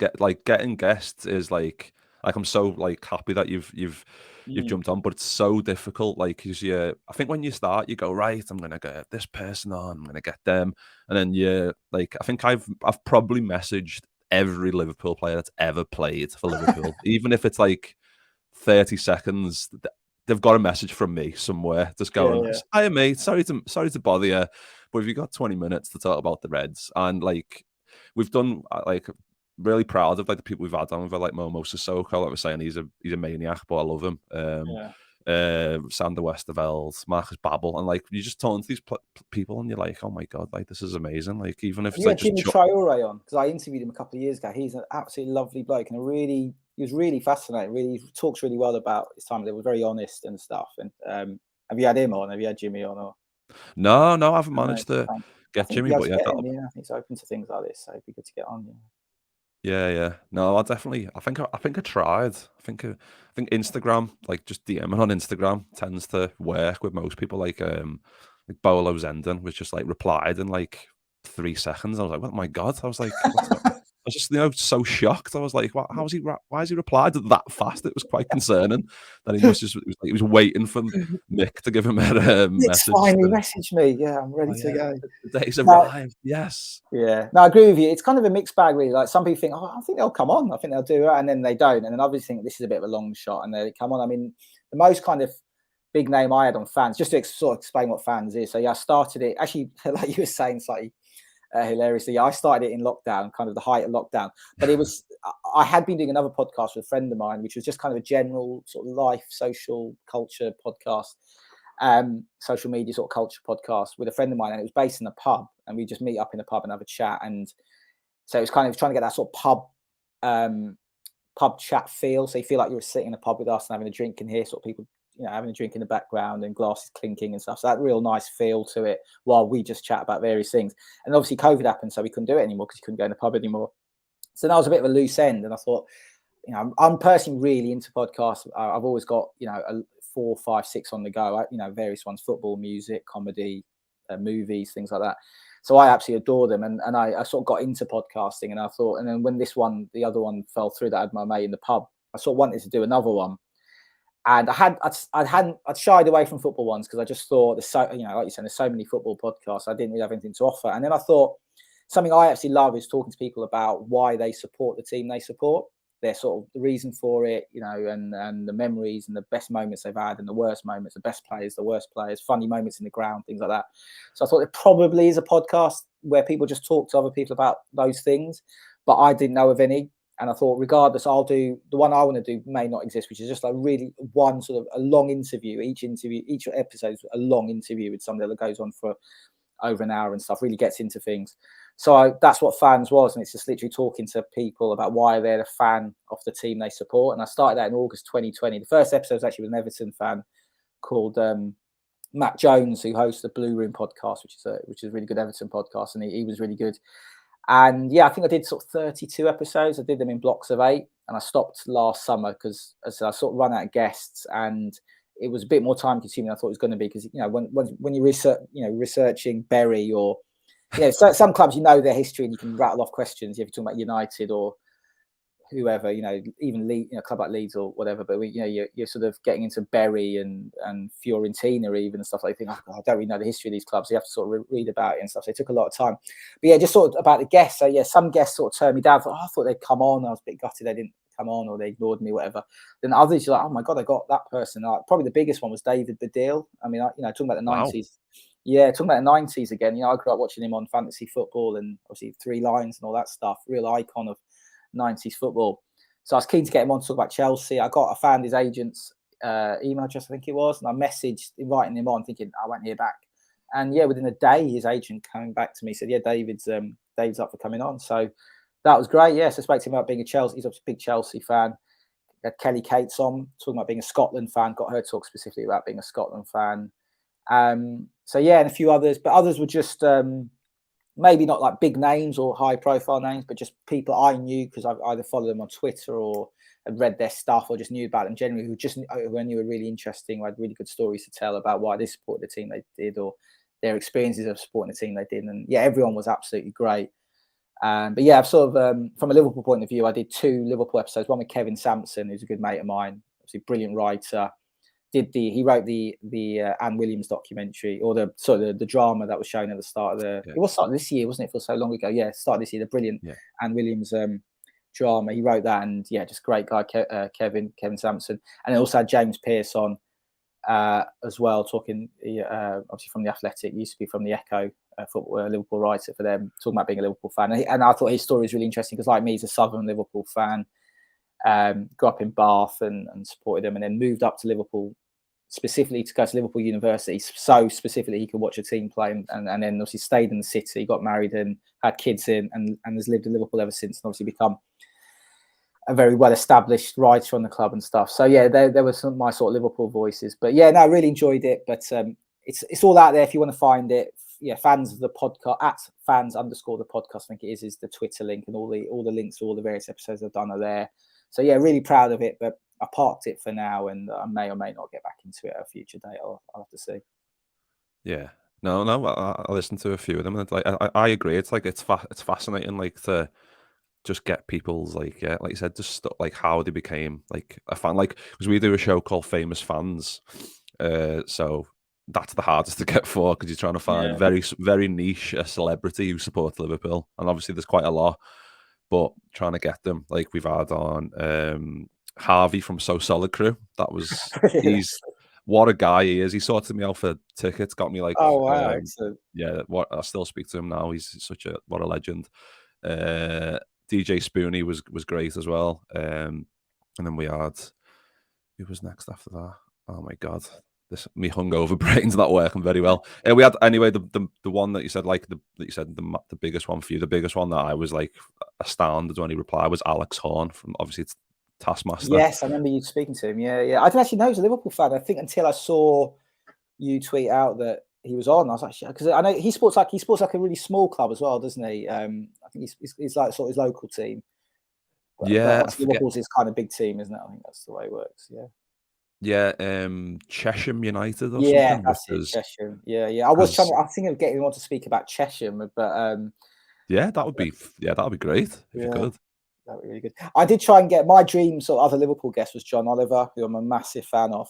getting guests is like I'm so like happy that you've jumped on, but it's so difficult. Like, cause I think when you start, you go right. I'm going to get this person on. I'm going to get them, and then I think I've probably messaged every Liverpool player that's ever played for Liverpool, even if it's like 30 seconds. They've got a message from me somewhere, just going, "Hi mate, sorry to bother you, but have you got 20 minutes to talk about the Reds?" And like. We've done like really proud of like the people we've had on. We've had like Momo Sissoko, like we're saying, he's a maniac, but I love him. Sander Westerveld, Marcus Babbel, and like you just talk to these people, and you're like, oh my god, like this is amazing. Like even if it's like Jimmy Traore on, because I interviewed him a couple of years ago. He's an absolutely lovely bloke, and he was really fascinating. Really talks really well about his time. They were very honest and stuff. And have you had him on? Have you had Jimmy on? Or no, I haven't managed to. Get Jimmy, but I think he's open to things like this, so it'd be good to get on. Yeah. No, I think I tried. I think Instagram, like just DMing on Instagram, tends to work with most people. Like Bolo Zenden was just like replied in like 3 seconds. I was like, oh my god! I was was just so shocked. I was like, why has he replied that fast? It was quite concerning that he must just he was waiting for Mick to give him a Nick's message. finally messaged me. Yeah, I'm ready to yeah, go. The day's arrived. Yes. Yeah, no, I agree with you. It's kind of a mixed bag, really. Like some people think, I think they'll come on. I think they'll do it, and then they don't. And then others think this is a bit of a long shot, and they come on. I mean, the most kind of big name I had on Fans, just to sort of explain what Fans is. So yeah, I started it actually, like you were saying, slightly hilariously. I started it in lockdown, kind of the height of lockdown. But it was I had been doing another podcast with a friend of mine, which was just kind of a general sort of life, social, culture podcast. Social media sort of culture podcast with a friend of mine, and it was based in a pub, and we just meet up in a pub and have a chat. And so it was kind of trying to get that sort of pub chat feel. So you feel like you're sitting in a pub with us and having a drink, and hear sort of people, having a drink in the background and glasses clinking and stuff. So that real nice feel to it while we just chat about various things. And obviously COVID happened, so we couldn't do it anymore because you couldn't go in the pub anymore. So that was a bit of a loose end. And I thought, I'm personally really into podcasts. I've always got, 4, 5, 6 on the go. Various ones: football, music, comedy, movies, things like that. So I absolutely adore them, and I sort of got into podcasting. And I thought, and then when the other one fell through that I had my mate in the pub, I sort of wanted to do another one. And I'd shied away from football ones because I just thought there's so, like you said, there's so many football podcasts. I didn't really have anything to offer. And then I thought something I actually love is talking to people about why they support the team they support. Their sort of the reason for it, and the memories and the best moments they've had and the worst moments, the best players, the worst players, funny moments in the ground, things like that. So I thought there probably is a podcast where people just talk to other people about those things, but I didn't know of any. And I thought, regardless, I'll do the one I want to do may not exist, which is just like really one sort of a long interview. Each episode is a long interview with somebody that goes on for over an hour and stuff, really gets into things. So that's what Fans was, and it's just literally talking to people about why they're a fan of the team they support. And I started that in August 2020. The first episode was actually with an Everton fan called Matt Jones, who hosts the Blue Room podcast, which is a really good Everton podcast, and he was really good. And yeah, I think I did sort of 32 episodes. I did them in blocks of 8, and I stopped last summer because I sort of run out of guests, and it was a bit more time consuming than I thought it was going to be. Because when you research, researching Bury or so some clubs, their history and you can rattle off questions. If you're talking about United or whoever, even a club like Leeds or whatever. But you're sort of getting into Bury and Fiorentina even and stuff. Like, you think, I don't really know the history of these clubs. You have to sort of read about it and stuff. So it took a lot of time. But yeah, just sort of about the guests. So yeah, some guests sort of turned me down. I thought they'd come on. I was a bit gutted they didn't come on, or they ignored me, whatever. Then others, you're like, oh my god, I got that person. Probably the biggest one was David Baddiel. I mean, talking about the 90s. Yeah, talking about the 90s again. I grew up watching him on fantasy football and obviously 3 Lions and all that stuff. Real icon of 90s football. So I was keen to get him on to talk about Chelsea. I found his agent's email address, I think it was, and I messaged inviting him on, thinking I won't hear back. And yeah, within a day, his agent coming back to me said, yeah, David's up for coming on. So that was great. Yeah, so I spoke to him about being a Chelsea. He's obviously a big Chelsea fan. Had Kelly Cates on talking about being a Scotland fan. Got her to talk specifically about being a Scotland fan. So yeah, and a few others, but others were just maybe not like big names or high profile names, but just people I knew because I've either followed them on Twitter or had read their stuff or just knew about them generally, who I knew were really interesting, who had really good stories to tell about why they supported the team they did or their experiences of supporting the team they did. And yeah, everyone was absolutely great. But yeah, I've sort of from a Liverpool point of view, I did 2 Liverpool episodes. One with Kevin Sampson, who's a good mate of mine, obviously a brilliant writer. He wrote the Anne Williams documentary, or the drama that was shown at the start of the. Yeah. It was started this year, wasn't it? For so long ago, yeah, started this year. The brilliant Anne Williams drama. He wrote that, and yeah, just great guy, Kevin Sampson, and also had James Pearce on as well, talking obviously from the Athletic, used to be from the Echo, football Liverpool writer for them, talking about being a Liverpool fan, and I thought his story was really interesting because, like me, he's a Southern Liverpool fan. Grew up in Bath and supported them, and then moved up to Liverpool specifically to go to Liverpool University, so specifically he could watch a team play, and then obviously stayed in the city, got married and had kids and has lived in Liverpool ever since, and obviously become a very well-established writer on the club and stuff. So yeah, there were some of my sort of Liverpool voices, but yeah, no, I really enjoyed it. But it's all out there if you want to find it. Yeah, Fans of the podcast at @fans_the podcast, I think it is the Twitter link, and all the links to all the various episodes I've done are there. So yeah, really proud of it, but I parked it for now, and I may or may not get back into it at a future date. I'll have to see. Yeah, no, I listened to a few of them, and like I agree. It's like it's fascinating, like just get people's like you said, just like how they became like a fan, like because we do a show called Famous Fans, so that's the hardest to get for because you're trying to find very niche a celebrity who supports Liverpool, and obviously there's quite a lot, but trying to get them, like we've had on Harvey from So Solid Crew. That was he's what a guy he is. He sorted me out for tickets, got me like yeah. What I still speak to him now. He's such a what a legend. DJ Spoonie was great as well. And then we had who was next after that? Oh my god, this me hungover brain's not working very well. We had anyway the one that you said like the biggest one for you. The biggest one that I was like astounded when he replied was Alex Horn from obviously it's Taskmaster. Yes, I remember you speaking to him. Yeah. I didn't actually know he was a Liverpool fan. I think until I saw you tweet out that he was on. I was like, because I know he sports like a really small club as well, doesn't he? I think he's like sort of his local team. But Liverpool's his kind of big team, isn't it? I think that's the way it works. Yeah. Chesham United or something. That's it, Chesham. Yeah. I was thinking of getting him on to speak about Chesham, but that would be great if you could. That would be really good. I did try and get my dream sort of other Liverpool guest was John Oliver, who I'm a massive fan of.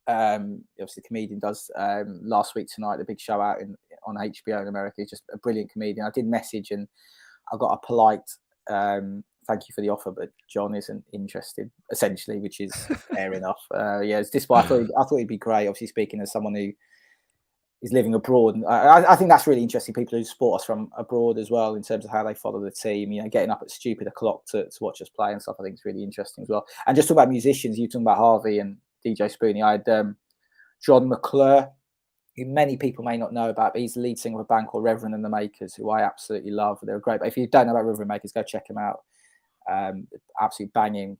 Obviously the comedian does Last Week Tonight, the big show out on HBO in America. He's just a brilliant comedian. I did message and I got a polite thank you for the offer, but John isn't interested, essentially, which is fair enough. It's despite I thought he'd be great, obviously speaking as someone who is living abroad. And I think that's really interesting, people who support us from abroad as well, in terms of how they follow the team, getting up at stupid o'clock to watch us play and stuff. I think it's really interesting as well. And just talking about musicians, you talking about Harvey and DJ Spoonie. I had John McClure, who many people may not know about, but he's the lead singer of a band called Reverend and the Makers, who I absolutely love. They're great. But if you don't know about Reverend and Makers, go check them out. Absolutely banging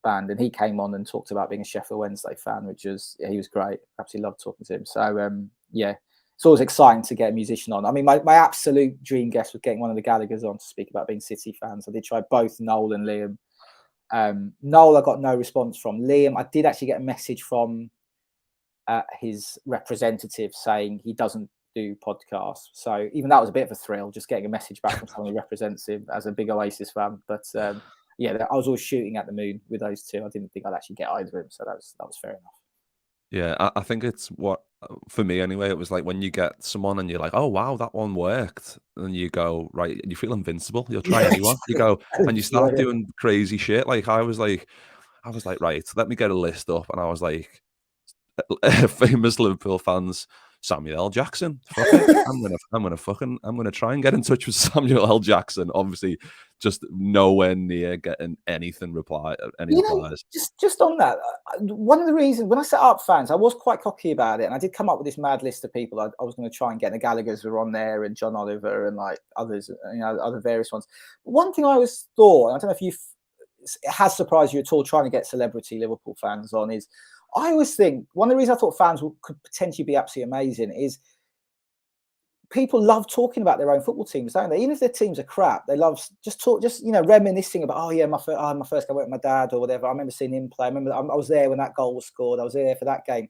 band. And he came on and talked about being a Sheffield Wednesday fan, he was great. Absolutely loved talking to him. So it's always exciting to get a musician on. I mean, my absolute dream guest was getting one of the Gallaghers on to speak about being City fans. I did try both Noel and Liam. Noel, I got no response from. Liam, I did actually get a message from his representative saying he doesn't do podcasts. So even that was a bit of a thrill, just getting a message back from someone who represents him as a big Oasis fan. But I was always shooting at the moon with those two. I didn't think I'd actually get either of them. So that was fair enough. Yeah, I think it's what, for me anyway, it was like when you get someone and you're like, oh, wow, that one worked. And you go, right, you feel invincible. You'll try anyone. You go, and you start doing crazy shit. Like, I was like, right, let me get a list up. And I was like, famous Liverpool fans, Samuel L. Jackson. Fuck it. I'm gonna try and get in touch with Samuel L. Jackson. Obviously, just nowhere near getting anything replies. Just on that, one of the reasons when I set up fans, I was quite cocky about it, and I did come up with this mad list of people I was going to try and get. The Gallaghers were on there, and John Oliver, and like others, other various ones. But one thing I always thought, and I don't know if it has surprised you at all, trying to get celebrity Liverpool fans on, is I always think one of the reasons I thought fans could potentially be absolutely amazing is people love talking about their own football teams, don't they? Even if their teams are crap, they love just reminiscing about, my first game, I went with my dad or whatever. I remember seeing him play. I remember I was there when that goal was scored. I was there for that game.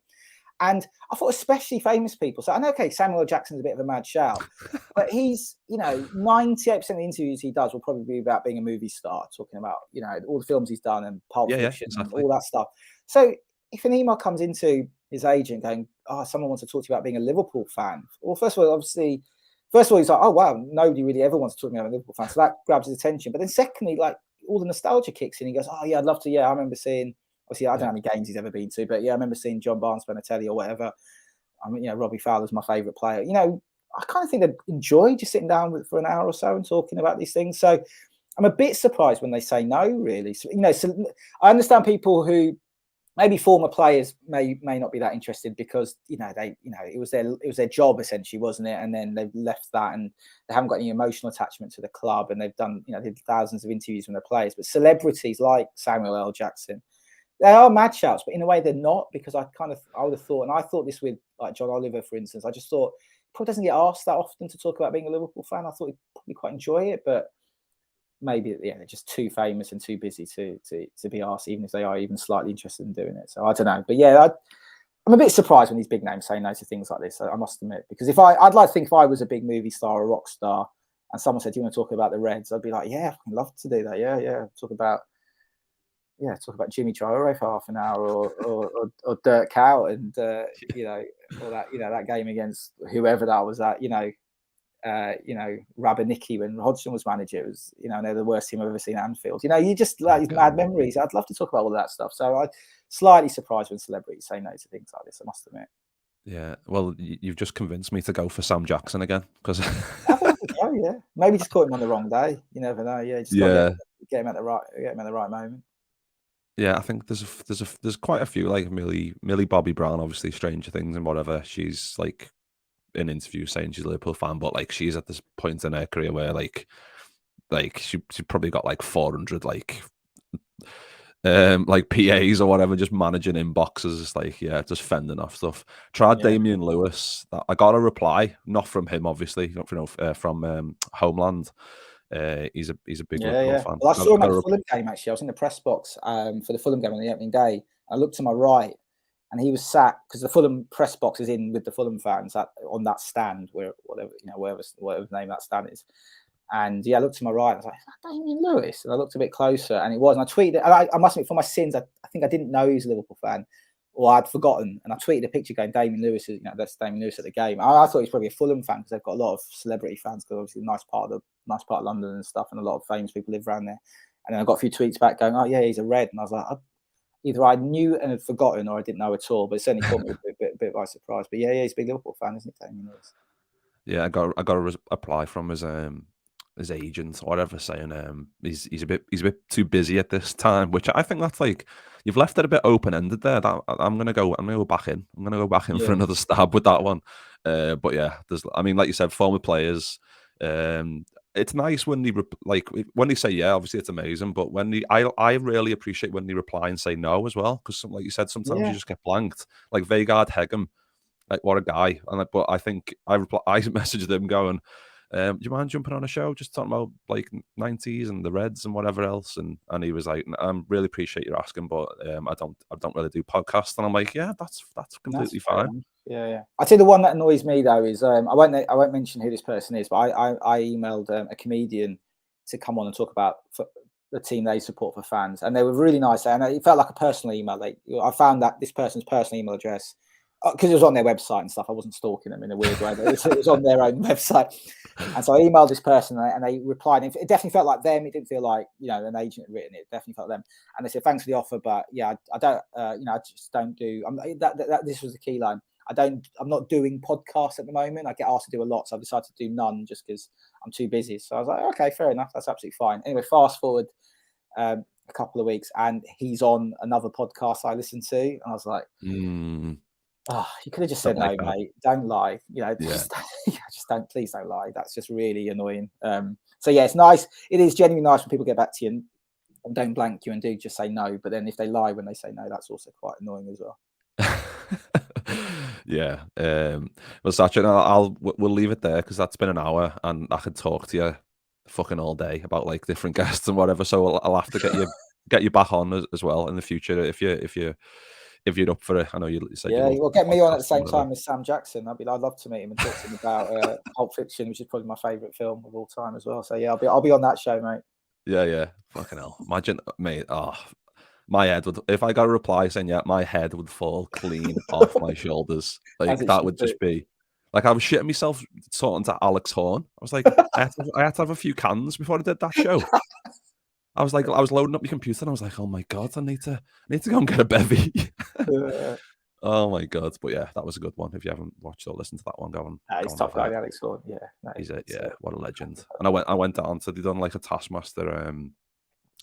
And I thought especially famous people. So I know, okay, Samuel L. Jackson's a bit of a mad shout, but he's, 98% of the interviews he does will probably be about being a movie star, talking about, all the films he's done and Pulp Fiction and all that stuff. So if an email comes into his agent going, someone wants to talk to you about being a Liverpool fan. Well, first of all, he's like, oh, wow, nobody really ever wants to talk about a Liverpool fan. So that grabs his attention. But then secondly, like all the nostalgia kicks in. He goes, oh, yeah, I'd love to. Yeah, I remember seeing, obviously, I don't know how many games he's ever been to, but yeah, I remember seeing John Barnes playing a telly or whatever. I mean, Robbie Fowler's my favourite player. I kind of think they'd enjoy just sitting down for an hour or so and talking about these things. So I'm a bit surprised when they say no, really. So, so I understand people who, maybe former players may not be that interested because it was their job essentially, wasn't it? And then they've left that and they haven't got any emotional attachment to the club, and they've done they did thousands of interviews with their players. But celebrities like Samuel L. Jackson, they are mad shouts, but in a way they're not, because I would have thought, and I thought this with like John Oliver, for instance. I just thought he probably doesn't get asked that often to talk about being a Liverpool fan. I thought he'd probably quite enjoy it, but maybe they're just too famous and too busy to be asked, even if they are even slightly interested in doing it. So I don't know, but yeah, I'm a bit surprised when these big names say no to things like this. I must admit, because I'd like to think if I was a big movie star or rock star, and someone said, "Do you want to talk about the Reds?" I'd be like, "Yeah, I'd love to do that. Yeah, talk about Jimmy Traore for half an hour, or Dirk Cow, and or that that game against whoever that was at, Rabaniki when Hodgson was manager. It was, they're the worst team I've ever seen at Anfield. You just like these mad memories. I'd love to talk about all of that stuff. So I'm slightly surprised when celebrities say no to things like this, I must admit. Yeah, well, you've just convinced me to go for Sam Jackson again, because Maybe just caught him on the wrong day. You never know. Yeah, just gotta get him at the right moment. Yeah, I think there's quite a few, like Millie Bobby Brown, obviously Stranger Things and whatever. She's like in interviews saying she's a Liverpool fan, but like she's at this point in her career where like she probably got like 400 like PAs or whatever, just managing inboxes, just fending off stuff. Tried Damien Lewis. I got a reply, not from him, obviously, not from Homeland. He's a big Liverpool fan. Well, I saw him at the Fulham game, actually. I was in the press box for the Fulham game on the opening day. I looked to my right, and he was sat, because the Fulham press box is in with the Fulham fans on that stand, where whatever name that stand is. And I looked to my right, and I was like, "Is that Damien Lewis?" And I looked a bit closer, and it was. And I tweeted, and I must admit, for my sins, I think I didn't know he was a Liverpool fan, or I'd forgotten. And I tweeted a picture going, "Damien Lewis is, that's Damien Lewis at the game." I thought he's probably a Fulham fan, because they've got a lot of celebrity fans, because obviously nice part of London and stuff, and a lot of famous people live around there. And then I got a few tweets back going, "Oh yeah, he's a Red," and I was like, either I knew and had forgotten, or I didn't know at all. But it certainly caught me a bit by surprise. But yeah, he's a big Liverpool fan, isn't he, Damien Lewis? Yeah, I got a reply from his agent or whatever, saying he's a bit too busy at this time, which I think that's like, you've left it a bit open ended there. That I'm gonna go back in for another stab with that one. But yeah, like you said, former players. It's nice when they say yeah, obviously it's amazing, but when I really appreciate when they reply and say no as well, because like you said, sometimes you just get blanked. Like Vegard Hegem, like what a guy. And but I think I messaged him going, "Do you mind jumping on a show just talking about like 90s and the Reds and whatever else?" And he was like, "I really appreciate you asking, but I don't really do podcasts." And I'm like, "Yeah, that's completely fine." Yeah. I tell you, the one that annoys me though is I won't mention who this person is, but I emailed a comedian to come on and talk about the team they support for fans, and they were really nice, and it felt like a personal email. I found that this person's personal email address, because it was on their website and stuff. I wasn't stalking them in a weird way. It was on their own website. And so I emailed this person, and they replied. It definitely felt like them. It didn't feel like, an agent had written it. It definitely felt them. And they said, "Thanks for the offer, but yeah, I don't, I just don't do." This was the key line. I'm not doing podcasts at the moment. I get asked to do a lot, so I've decided to do none just because I'm too busy. So I was like, okay, fair enough. That's absolutely fine. Anyway, fast forward a couple of weeks, and he's on another podcast I listen to, and I was like, "Oh, you could have just said no, mate. Don't lie. Just don't. Please don't lie. That's just really annoying." So yeah, it's nice. It is genuinely nice when people get back to you and don't blank you and do just say no. But then if they lie when they say no, that's also quite annoying as well. Yeah. Well, Sachin, we'll leave it there, because that's been an hour, and I could talk to you fucking all day about like different guests and whatever. So I'll have to get you back on as well in the future if you're up for it. I know you said well, get me on at the same time as Sam Jackson. I'd love to meet him and talk to him about Pulp Fiction, which is probably my favourite film of all time as well. So yeah, I'll be on that show, mate. Yeah. Fucking hell. Imagine, mate. My head would, if I got a reply saying yeah, my head would fall clean off my shoulders. Like that would just be like, I was shitting myself talking to Alex Horn. I was like, I had to have a few cans before I did that show. I was loading up my computer, and I was like, oh my God, I need to go and get a bevy. Oh my God. But yeah, that was a good one. If you haven't watched or listened to that one, go on. He's top guy, Alex Horn. Yeah. He's what a legend. And I went down to, they done like a Taskmaster,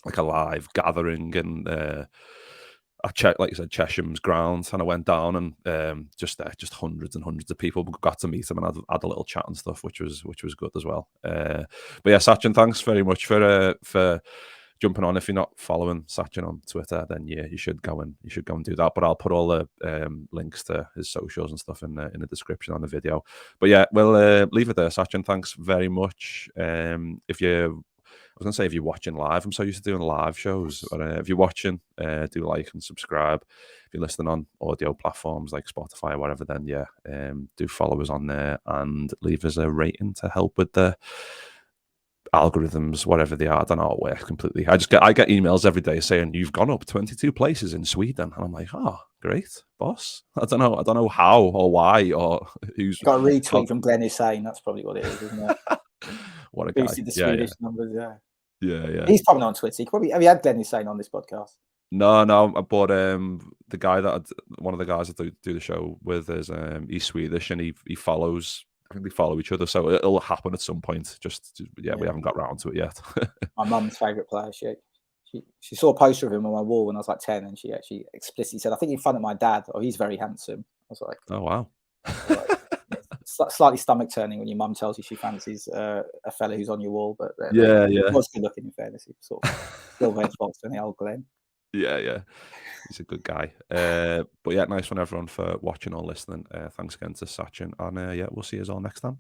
like a live gathering, and I checked, like you said, Chesham's grounds, and I went down, and just hundreds and hundreds of people got to meet him, and had a little chat and stuff, which was good as well. But yeah, Sachin, thanks very much for jumping on. If you're not following Sachin on Twitter, then yeah, you should go and do that. But I'll put all the links to his socials and stuff in the description on the video. But yeah, we'll leave it there, Sachin. Thanks very much. I was going to say, if you're watching live, I'm so used to doing live shows. But if you're watching, do like and subscribe. If you're listening on audio platforms like Spotify or whatever, then do follow us on there and leave us a rating to help with the algorithms, whatever they are. I don't know how it works completely. I get emails every day saying you've gone up 22 places in Sweden, and I'm like, oh, great, boss. I don't know how or why or who's got a retweet from Glenn Hussein. That's probably what it is, isn't it? What a guy. Boosted the Swedish numbers. Yeah. He's probably not on Twitter. Have you had Glenn Hussein on this podcast? No, but the guy one of the guys that do the show with is he's Swedish and he follows. I think they follow each other, so it'll happen at some point. We haven't got round to it yet. My mum's favourite player. She saw a poster of him on my wall when I was like 10, and she actually explicitly said, "I think you're in front of my dad, or he's very handsome." I was like, "Oh wow." Slightly stomach turning when your mum tells you she fancies a fella who's on your wall, but yeah, was good looking in fairness. He was sort of silver edge box than the old Glenn. Yeah, he's a good guy. But yeah, nice one everyone for watching or listening. Thanks again to Sachin, and we'll see you all next time.